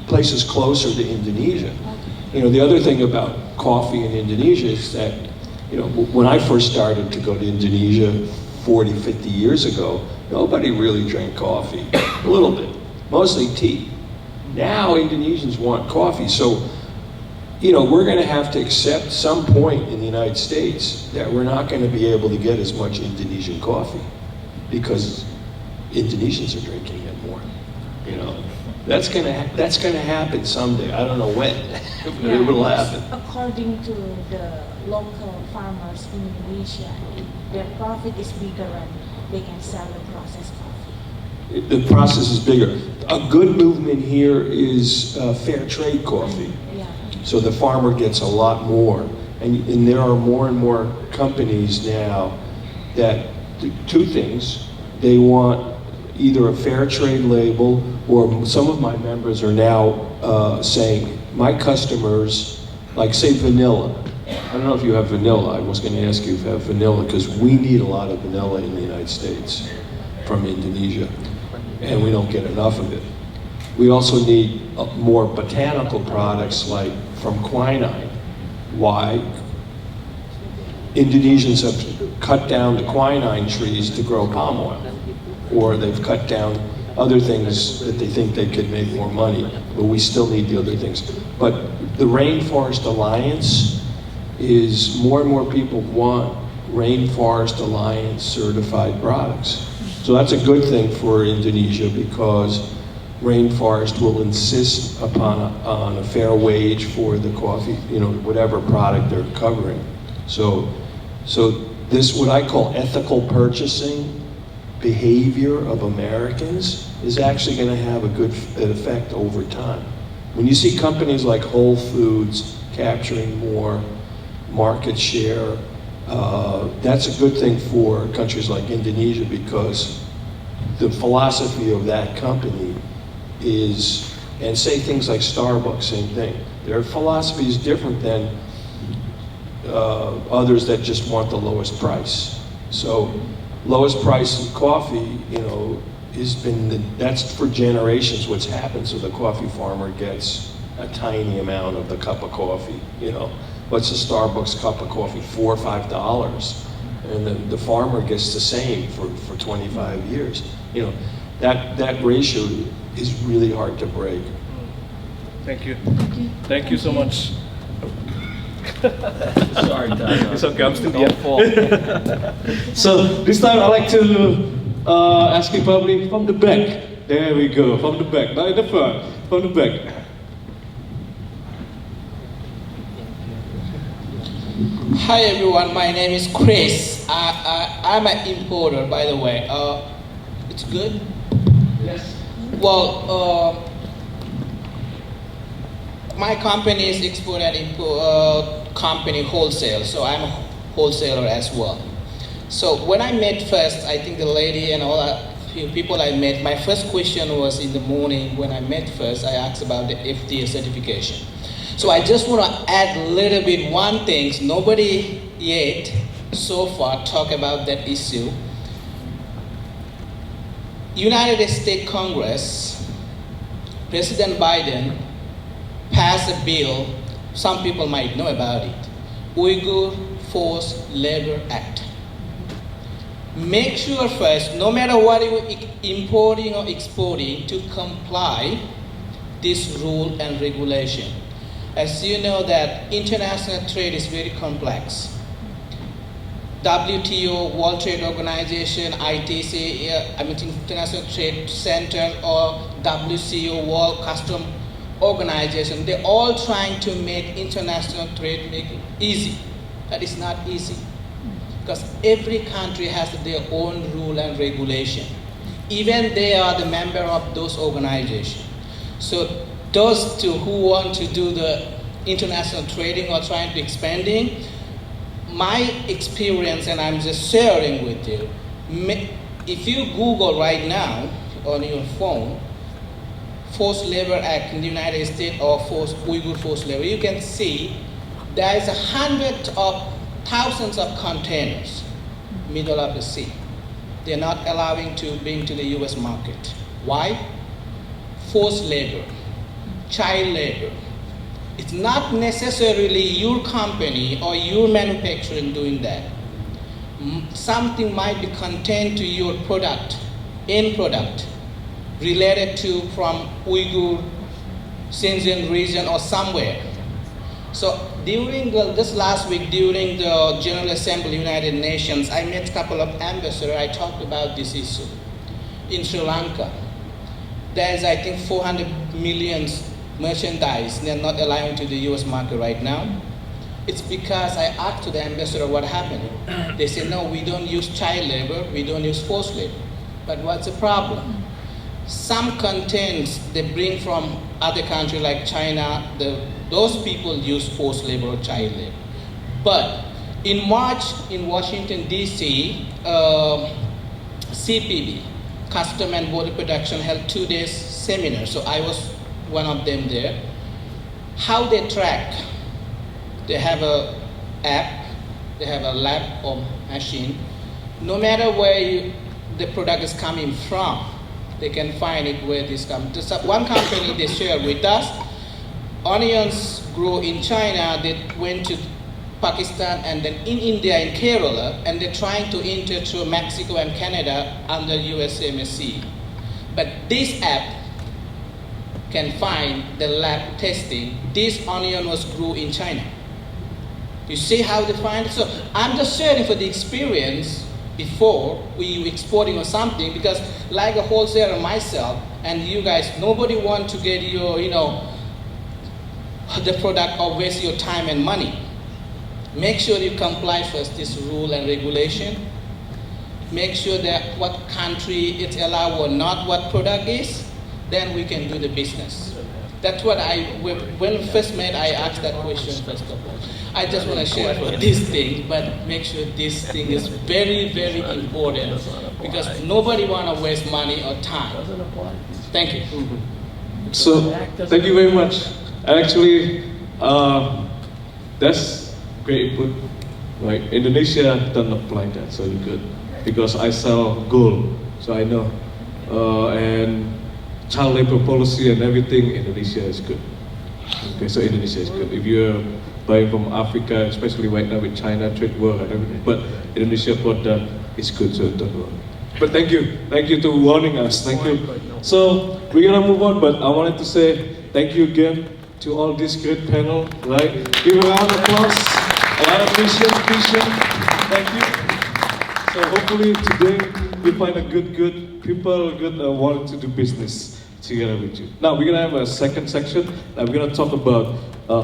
places closer to Indonesia. You know, the other thing about coffee in Indonesia is that, you know, when I first started to go to Indonesia 40, 50 years ago, nobody really drank coffee. A little bit, mostly tea. Now Indonesians want coffee, so, you know, we're going to have to accept some point in the United States that we're not going to be able to get as much Indonesian coffee because Indonesians are drinking it more. You know, that's going to happen someday. I don't know when, but it will happen. According to the local farmers in Indonesia, their profit is bigger and they can sell the processed coffee. The process is bigger. A good movement here is fair trade coffee. So the farmer gets a lot more. And there are more and more companies now that do two things. They want either a fair trade label, or some of my members are now saying, my customers, like say vanilla. I don't know if you have vanilla. I was going to ask you if you have vanilla, because we need a lot of vanilla in the United States from Indonesia, and we don't get enough of it. We also need more botanical products, like from quinine. Why? Indonesians have cut down the quinine trees to grow palm oil, or they've cut down other things that they think they could make more money, but we still need the other things. But the Rainforest Alliance is more and more people want Rainforest Alliance certified products. So that's a good thing for Indonesia, because Rainforest will insist on a fair wage for the coffee, you know, whatever product they're covering. So this, what I call ethical purchasing behavior of Americans, is actually going to have a good effect over time. When you see companies like Whole Foods capturing more market share, that's a good thing for countries like Indonesia, because the philosophy of that company is, and say things like Starbucks, same thing. Their philosophy is different than others that just want the lowest price. So lowest price in coffee, you know, has been, that's for generations what's happened. So the coffee farmer gets a tiny amount of the cup of coffee, you know. What's a Starbucks cup of coffee? $4 or $5. And the farmer gets the same for 25 years. You know, that ratio is really hard to break. Thank you. Thank you so much. Sorry, Tata. It's okay, I'm still So this time I'd like to ask you probably from the back. There we go, from the back, not in the front, from the back. Hi everyone, my name is Chris. I'm an importer, by the way. It's good? Yes. Well, my company is export and import company wholesale, so I'm a wholesaler as well. So when I met first, I think the lady and all that few people I met, my first question was in the morning when I met first, I asked about the FDA certification. So I just want to add a little bit one thing. Nobody yet so far talk about that issue. United States Congress, President Biden passed a bill, some people might know about it, Uyghur Forced Labor Act. Make sure first, no matter what you're importing or exporting, to comply this rule and regulation. As you know that international trade is very complex. WTO, World Trade Organization, ITC, International Trade Center, or WCO, World Customs Organization, they're all trying to make international trade make it easy. That is not easy, because every country has their own rule and regulation. Even they are the member of those organizations. So those two who want to do the international trading or trying to expanding, my experience, and I'm just sharing with you, if you Google right now on your phone, Forced Labor Act in the United States or Uyghur forced labor, you can see there is hundreds of thousands of containers middle of the sea. They're not allowing to bring to the US market. Why? Forced labor, child labor. It's not necessarily your company or your manufacturing doing that. Something might be contained to your product, end product, related to from Uyghur, Xinjiang region or somewhere. So during this last week, during the General Assembly United Nations, I met a couple of ambassadors. I talked about this issue. In Sri Lanka, there's I think 400 million merchandise they're not allowing to the US market right now. It's because I asked the ambassador what happened. They said, no, we don't use child labor, we don't use forced labor. But what's the problem? Some contents they bring from other countries like China, those people use forced labor or child labor. But in March in Washington, D.C., CPB, Custom and Border Protection, held 2 days seminar. So I was one of them there. How they track, they have a app, they have a lab or machine. No matter where the product is coming from, they can find it where this comes. One company they shared with us, onions grow in China, they went to Pakistan and then in India, in Kerala, and they're trying to enter through Mexico and Canada under USMSC. But this app can find the lab testing, this onion was grew in China. You see how they find it? So I'm just sharing for the experience before we exporting or something, because like a wholesaler myself and you guys, nobody want to get your, the product or waste your time and money. Make sure you comply first this rule and regulation. Make sure that what country it's allowed or not, what product is, then we can do the business. That's what when we first met, I asked that question first of all. I just want to share for this thing, but make sure this thing is very, very important because nobody want to waste money or time. Thank you. So, thank you very much. Actually, that's great input. Right? Indonesia doesn't apply that, so you're good. Because I sell gold, so I know. And child labor policy and everything, Indonesia is good. Okay, so Indonesia is good. If you're buying from Africa, especially right now with China, trade war and everything, but Indonesia product is good, so don't worry. But thank you to warning us, thank you. So, we're gonna move on, but I wanted to say thank you again to all this great panel, right? Give a round of applause, a lot of vision, thank you. So hopefully today you find a good people, wanting to do business together with you. Now we're gonna have a second section. Now we're gonna talk about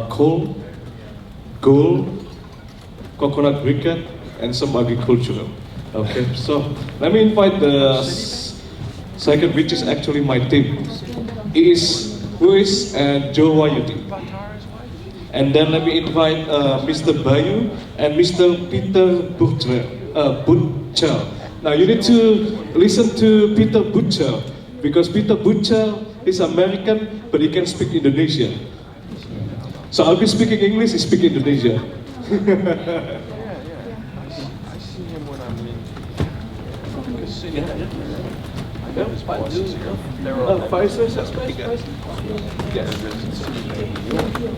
coal, gold, coconut briquette, and some agricultural. Okay, so let me invite the second, which is actually my team. It is Ruiz and Joe Wayudi. And then let me invite Mr. Bayu and Mr. Peter Butcher. Now you need to listen to Peter Butcher because Peter Butcher is American, but he can speak Indonesian. So I'll be speaking English, he speak Indonesia.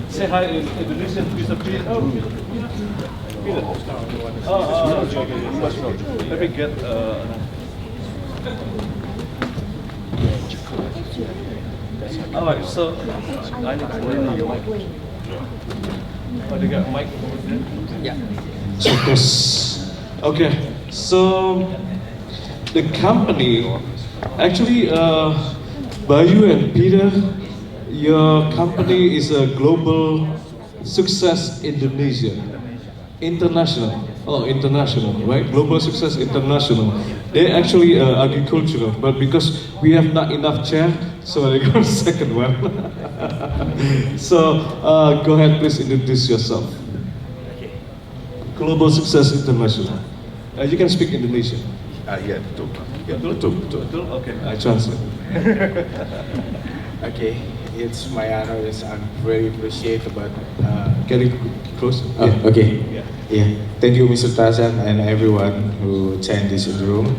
Say hi in Indonesian, Mr. Peter. Let me get Alright, so I need to Oh, they got a mic over there? Yeah. Okay, so the company, actually, Bayu and Peter, your company is a global success Indonesia. International, right? Global Success International. They actually agricultural, but because we have not enough chair, so they got a second one. So go ahead, please introduce yourself. Global Success International. You can speak Indonesian. Ya, betul. Ya, betul. Okay, I translate. Okay, it's my honor. I'm very appreciate about. Getting close. Okay. Yeah. Thank you, Mr. Tarzan, and everyone who attend this in the room.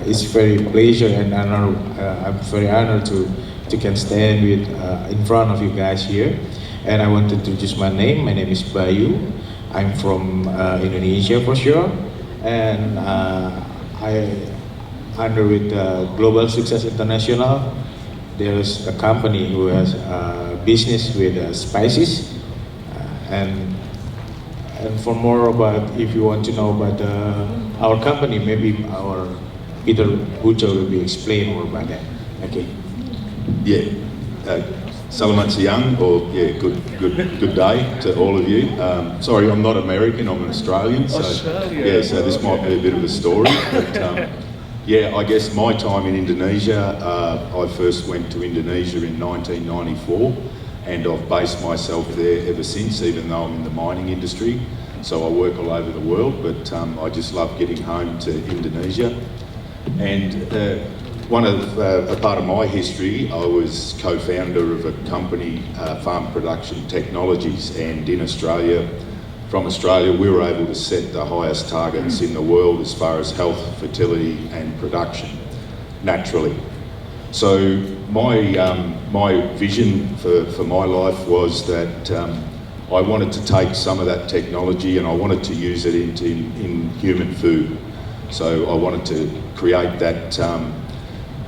It's very pleasure and honor. I'm very honored to can stand with in front of you guys here. And I want to introduce my name. My name is Bayu. I'm from Indonesia for sure, and I under with Global Success International. There's a company who has business with spices, and for more about, if you want to know about our company, maybe our Peter Hucho will be explain more about that. Okay. Yeah. Selamat siang, or yeah, good day to all of you. Sorry, I'm not American. I'm an Australian. So yeah, so this might be a bit of a story. But yeah, I guess my time in Indonesia, I first went to Indonesia in 1994, and I've based myself there ever since. Even though I'm in the mining industry, so I work all over the world. But I just love getting home to Indonesia, and. A part of my history, I was co-founder of a company, Farm Production Technologies, and in Australia, from Australia, we were able to set the highest targets in the world as far as health, fertility and production, naturally. So my vision for my life was that I wanted to take some of that technology and I wanted to use it in human food. So I wanted to create that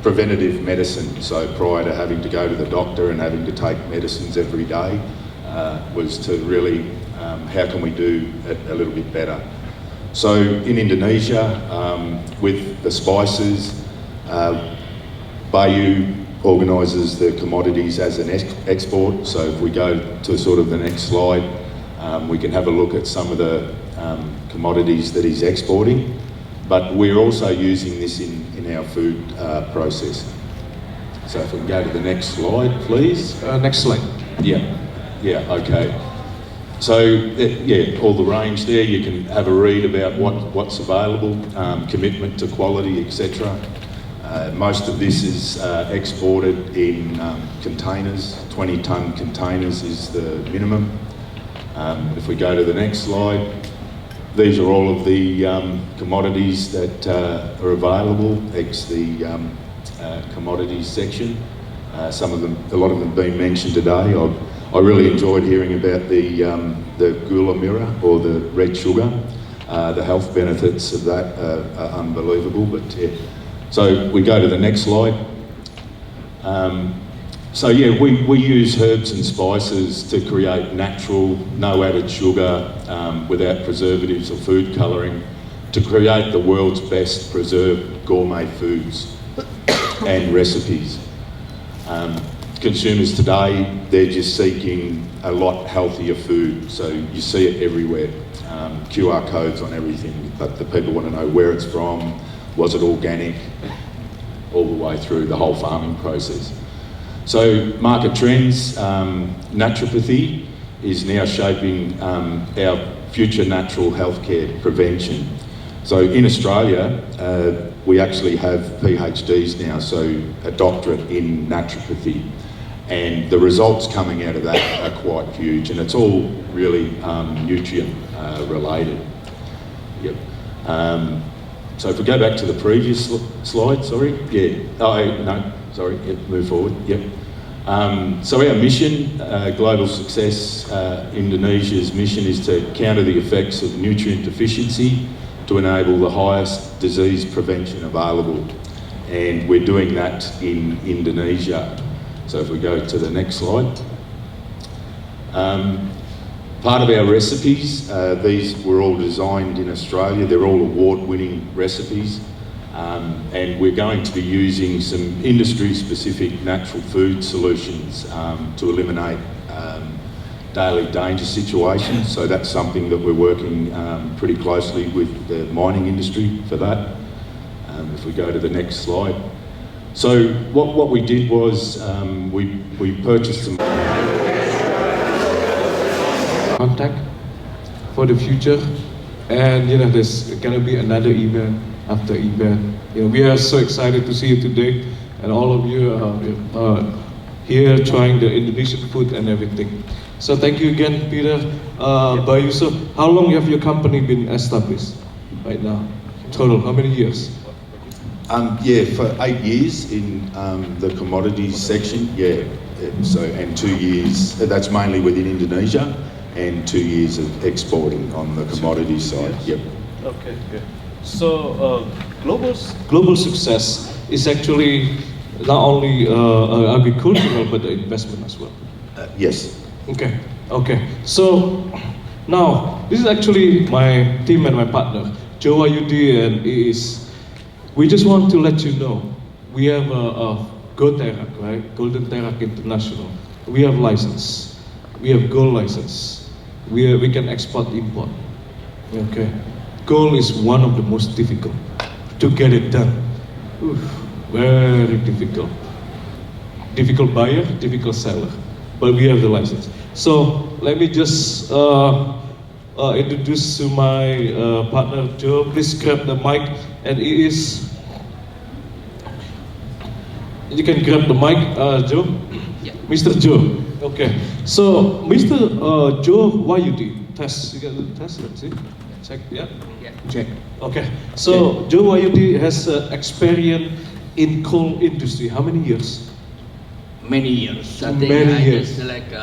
preventative medicine. So prior to having to go to the doctor and having to take medicines every day, was to really, how can we do it a little bit better? So in Indonesia, with the spices, Bayu organises the commodities as an export. So if we go to sort of the next slide, we can have a look at some of the commodities that he's exporting. But we're also using this in our food process. So if we can go to the next slide, please. Next slide. Yeah, okay. So yeah, all the range there, you can have a read about what's available, commitment to quality, etc. Most of this is exported in containers, 20-ton containers is the minimum. If we go to the next slide, these are all of the commodities that are available, ex the commodities section. A lot of them have been mentioned today. I really enjoyed hearing about the gula mira, or the red sugar. The health benefits of that are unbelievable. But yeah. So we go to the next slide. So yeah, we use herbs and spices to create natural, no added sugar, without preservatives or food colouring, to create the world's best preserved gourmet foods and recipes. Consumers today, they're just seeking a lot healthier food, so you see it everywhere. QR codes on everything, but the people want to know where it's from, was it organic, all the way through the whole farming process. So market trends, naturopathy is now shaping our future natural healthcare prevention. So in Australia, we actually have PhDs now, so a doctorate in naturopathy. And the results coming out of that are quite huge, and it's all really nutrient related. Yep. So if we go back to the previous slide, sorry. Yeah, move forward, yep. So our mission, Global Success Indonesia's mission, is to counter the effects of nutrient deficiency to enable the highest disease prevention available. And we're doing that in Indonesia. So if we go to the next slide. Part of our recipes, these were all designed in Australia. They're all award-winning recipes. And we're going to be using some industry-specific natural food solutions to eliminate daily danger situations. So that's something that we're working pretty closely with the mining industry for that. If we go to the next slide. So what we did was we purchased some contact for the future, and you know there's gonna be another event after event. You know, we are so excited to see you today, and all of you are here trying the Indonesian food and everything. So thank you again, Peter. By Yusuf, how long have your company been established right now? Total, how many years? Yeah, for 8 years in the commodities section. Yeah, so and 2 years. That's mainly within Indonesia, and 2 years of exporting on the commodities side. Yep. Okay, good. So global success is actually not only agricultural but the investment as well. Yes. Okay. Okay. So now this is actually my team and my partner, Joe Ayudi and Iis. We just want to let you know we have a GoTerak, right? Golden Terak International. We have license. We have gold license. We can export import. Okay. Gold is one of the most difficult to get it done. Oof, very difficult. Difficult buyer, difficult seller. But we have the license. So let me just introduce to my partner Joe. Please grab the mic, and you can grab the mic, Joe. Yeah. Mr. Joe. Okay. So Mr. Joe Wayudi, test. You got the test. Let's see. Check. Yeah. Yeah. Check. Okay. So Joe Wayudi has experience in coal industry. How many years? Many years. I think Many I years. just like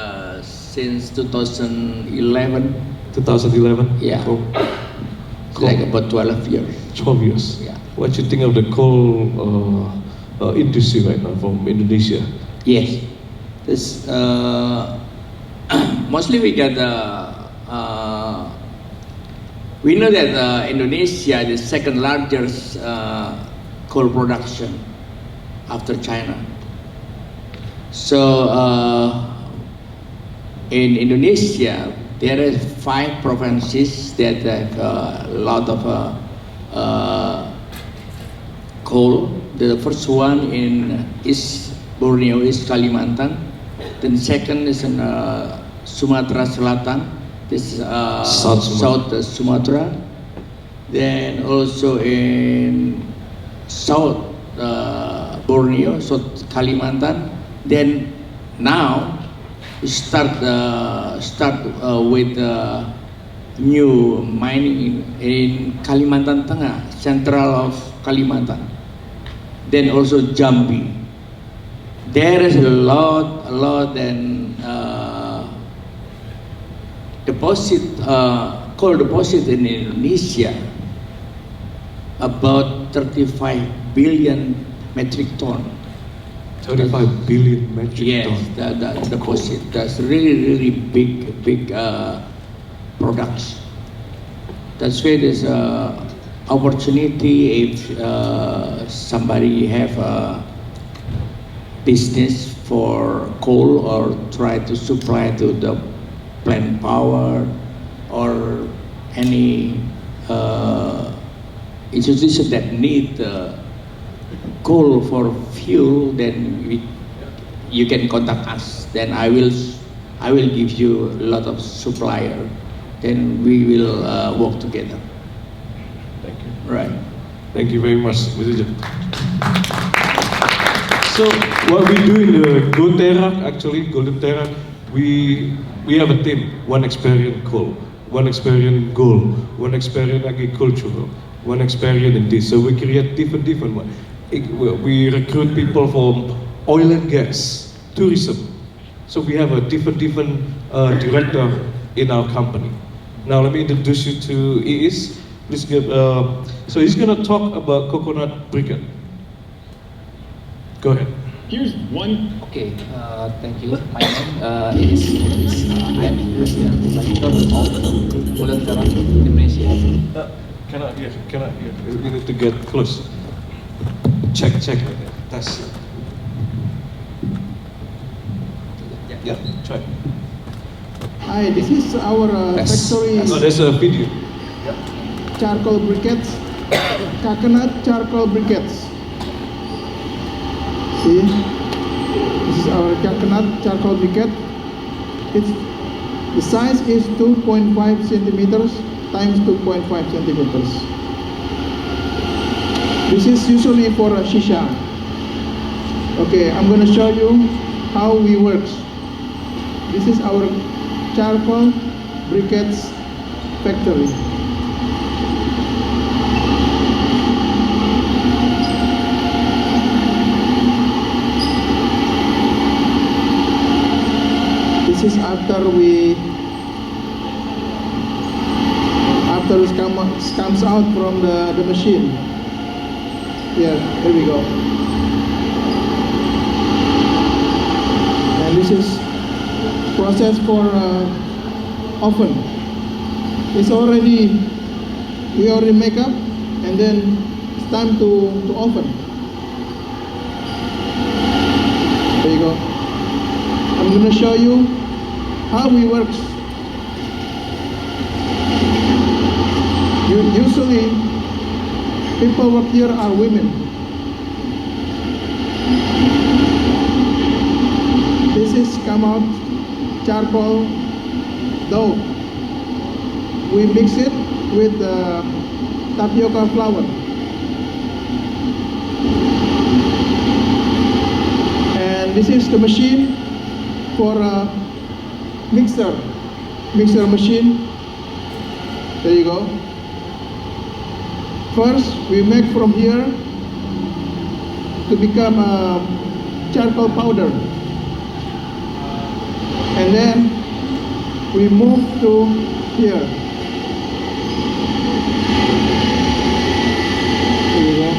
since 2011. 2011. Yeah. Coal. Like about 12 years. 12 years. Yeah. What you think of the coal industry right now from Indonesia? Yes. This mostly we get we know that Indonesia is the second largest coal production after China. So in Indonesia, there are 5 provinces that have a lot of coal. The first one in East Borneo is Kalimantan. Then second is in Sumatra Selatan. This is South Sumatra. Then also in South Borneo, South Kalimantan. Then now we start with new mining in Kalimantan Tengah, central of Kalimantan. Then also Jambi. There is a lot and coal deposit in Indonesia, about 35 billion metric ton. 35 billion metric ton. Yes, the deposit. That's really big products. That's why there's opportunity if somebody have a business for coal or try to supply to the plant power or any institution that need coal for fuel, then you can contact us. Then I will give you a lot of supplier. Then we will work together. Thank you. Right. Thank you very much, Mr. Joe. So what we do in the GoTerak, actually, Golden Terak, we have a team, one experienced coal, one experienced gold, one experienced agricultural, one experienced in this. So we create different one. We recruit people from oil and gas, tourism. So we have a different director in our company. Now let me introduce you to Iis. Please give. So he's gonna talk about coconut briquette. Go ahead. Here's one. Okay, thank you. My name is I'm President Director of Golden Terra Indonesia. Cannot hear. You need to get close. Check. Test. Yeah, try. Hi, this is our factory. Oh, there's a video. Charcoal briquettes, coconut charcoal briquettes. See, this is our coconut charcoal briquette. The size is 2.5 centimeters times 2.5 centimeters. This is usually for a shisha. Okay, I'm going to show you how we work. This is our charcoal briquettes factory. This is after it comes out from the machine. Yeah, here we go. And this is process for oven. We already make up, and then it's time to oven. There you go. I'm going to show you how we work. Usually, people work here are women. This is come out charcoal dough. We mix it with tapioca flour. And this is the machine for mixer machine. There you go. First, we make from here to become charcoal powder, and then we move to here. There you go.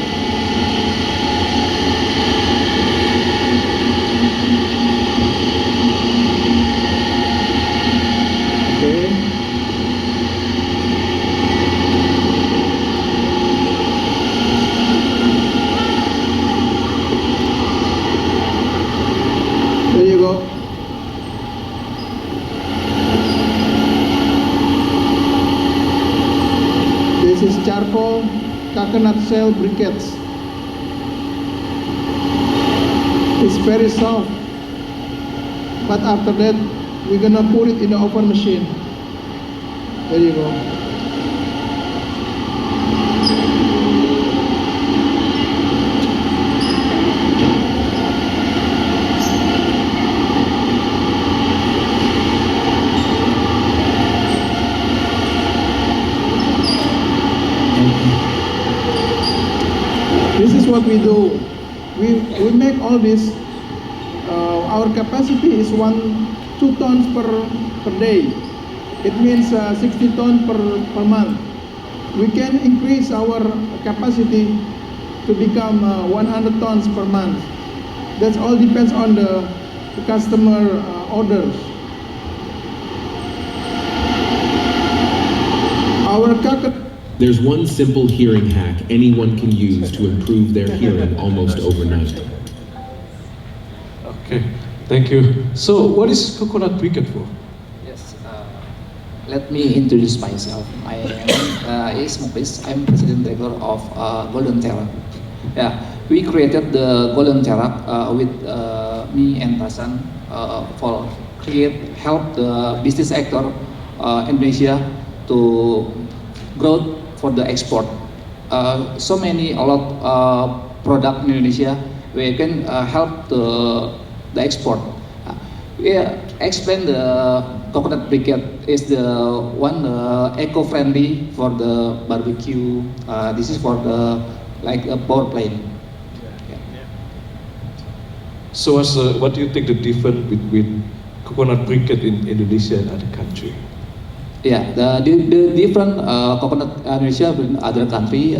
There you go. This is charcoal coconut shell briquettes. It's very soft, but after that we're gonna put it in the oven machine. There you go. This is what we do. We make all this. Our capacity is 2 tons per day. It means 60 tons per month. We can increase our capacity to become 100 tons per month. That all depends on the customer orders. There's one simple hearing hack anyone can use to improve their hearing almost overnight. Okay, thank you. So, what is coconut briquette for? Yes, let me introduce myself. My name is Muklis. I'm President Director of Golden Terra. Yeah, we created the Golden Terra with me and Tasan for help the business actor Indonesia to grow for the export. A lot product in Indonesia we can help the export. We explain the coconut briquette is the one eco-friendly for the barbecue. This is for the like a power plane. So, what do you think the difference between coconut briquette in Indonesia and other country? Yeah, the different coconut Indonesia in other country.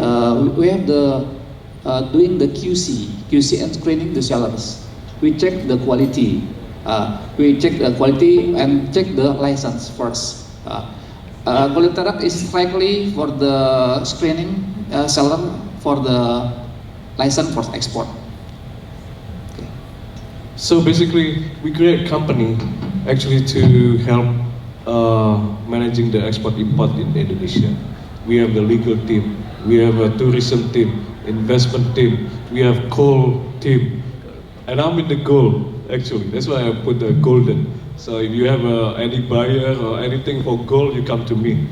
We have the doing the QC and screening the sellers. we check the quality. We check the quality and check the license first. Golden Terak is strictly for the screening seller for the license for export. So basically, we create a company actually to help managing the export import in Indonesia. We have the legal team, we have a tourism team, investment team, we have coal team, and I'm in the gold actually. That's why I put the golden. So if you have any buyer or anything for gold, you come to me.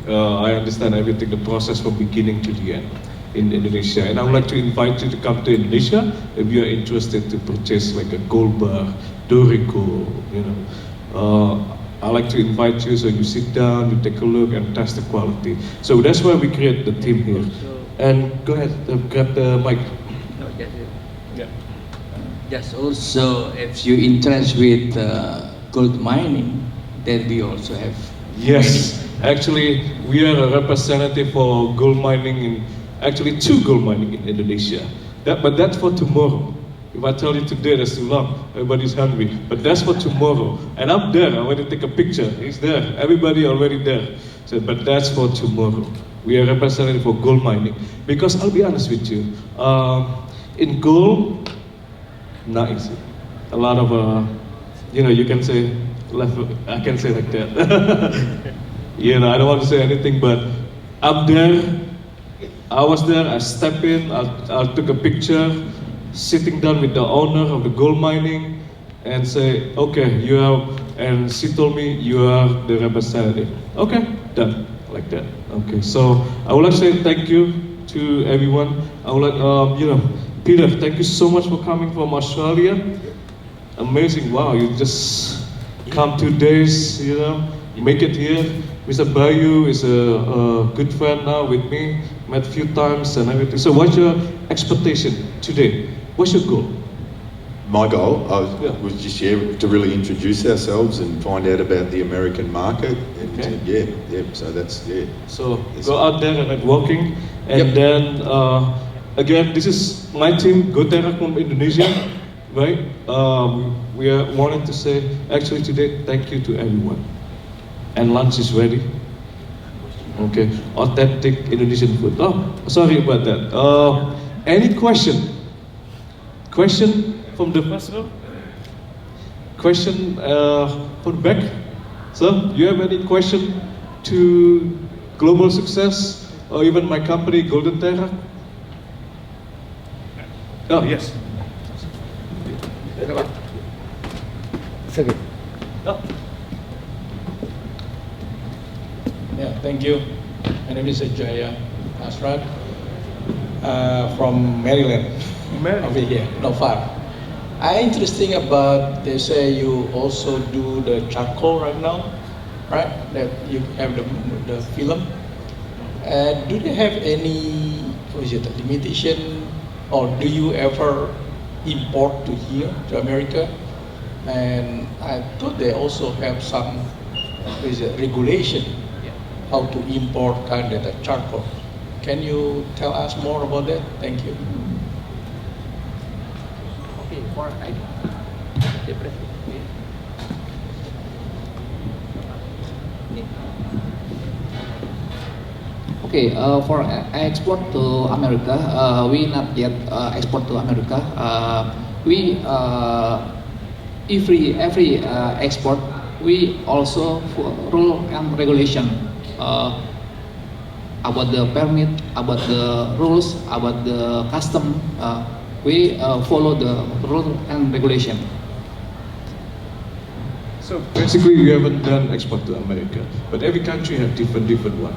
I understand everything, the process from beginning to the end in Indonesia. And I would like to invite you to come to Indonesia if you are interested to purchase like a gold bar, Dorico, you know. I like to invite you so you sit down, you take a look and test the quality. So that's why we create the team here. And go ahead, grab the mic. Yes, also if you interest with gold mining, then we also have. Yes, actually we are a representative for gold mining in, actually 2 gold mining in Indonesia. But that's for tomorrow. If I tell you today, that's too long. Everybody's hungry. But that's for tomorrow. And I'm there. I want to take a picture. He's there. Everybody already there. So, but that's for tomorrow. We are representative for gold mining. Because I'll be honest with you, in gold, not easy. A lot of, you know, you can say, I can say like that. You know, I don't want to say anything, but I'm there. I was there. I stepped in. I took a picture. Sitting down with the owner of the gold mining and say, okay, you are, and she told me you are the representative. Okay, done, like that. Okay, so I would like to say thank you to everyone. I would like, you know, Peter, thank you so much for coming from Australia. Amazing, wow, you just come 2 days, you know, you make it here. Mr. Bayu is a good friend now with me, met a few times and everything. So what's your expectation today? What's your goal? My goal was just to really introduce ourselves and find out about the American market. And so that's So go out there and networking, and then again, this is my team, Golden Terak from Indonesia, right? We are wanting to say actually today thank you to everyone, and lunch is ready. Okay, authentic Indonesian food. Oh, sorry about that. Any question? Question from the first row? Question from the back? So, you have any question to Global Success or even my company, Golden Terak? Oh, yes. Yeah, thank you. My name is Jaya Asrat from Maryland. Over here, not far. Interesting about, they say you also do the charcoal right now, right? That you have the film. Do they have any, limitation, or do you ever import to here, to America? And I thought they also have some regulation how to import kind of the charcoal. Can you tell us more about that? Thank you. Okay, for export to America, we not yet export to America. We every export, we also rule and regulation about the permit, about the rules, about the custom. We follow the rule and regulation. So basically, we haven't done export to America, but every country have different one.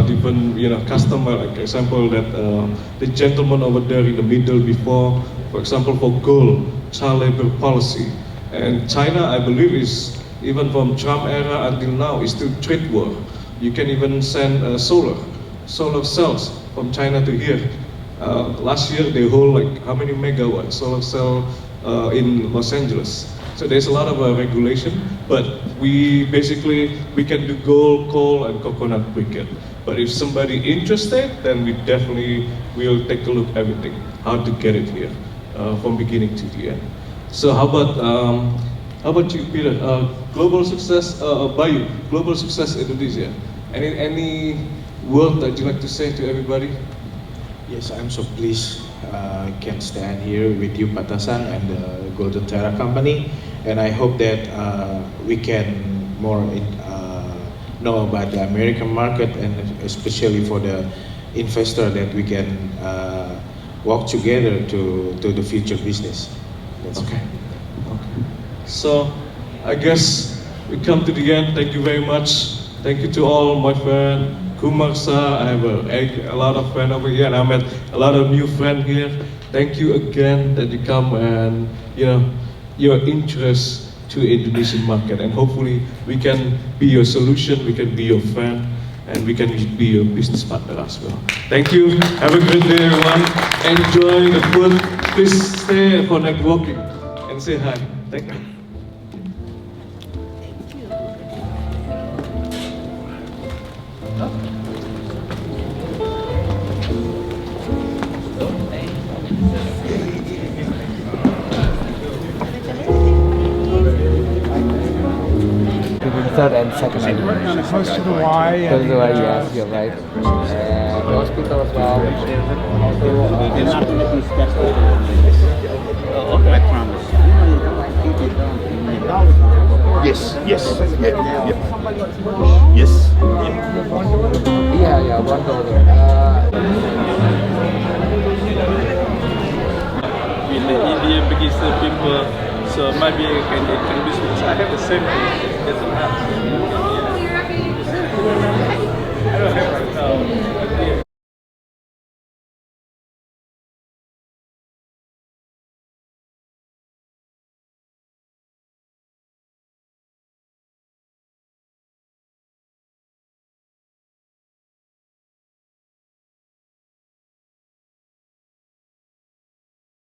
Different, you know, customer. Like example that the gentleman over there in the middle before, for example, for gold, child labor policy, and China, I believe, is even from Trump era until now is still trade war. You can even send solar cells from China to here. Last year they hold like how many megawatts solar cell in Los Angeles. So there's a lot of regulation, but we can do gold, coal, and coconut briquette. But if somebody interested, then we definitely will take a look at everything, how to get it here from beginning to the end. So how about you, Peter? Global success, Bayu, global success Indonesia. Any word that you like to say to everybody? Yes, I'm so pleased can stand here with you, Patasan, and the Golden Terra Company, and I hope that we can more know about the American market, and especially for the investor that we can work together to the future business. That's okay. So I guess we come to the end. Thank you very much. Thank you to all my friends. Kumarsa, I have a lot of friends over here, and I met a lot of new friends here. Thank you again that you come and your interest to Indonesian market, and hopefully we can be your solution, we can be your friend, and we can be your business partner as well. Thank you. Have a great day, everyone. Enjoy the food. Please stay for networking and say hi. Thank you. Third and second language. Close to the Y. Close to the Y, yes, you're right. And the hospital as well. Yes, yes, yes. Yeah, wonderful. In the Indian Pakistan people, so maybe I can introduce because I have the same thing as a house. I don't have right now.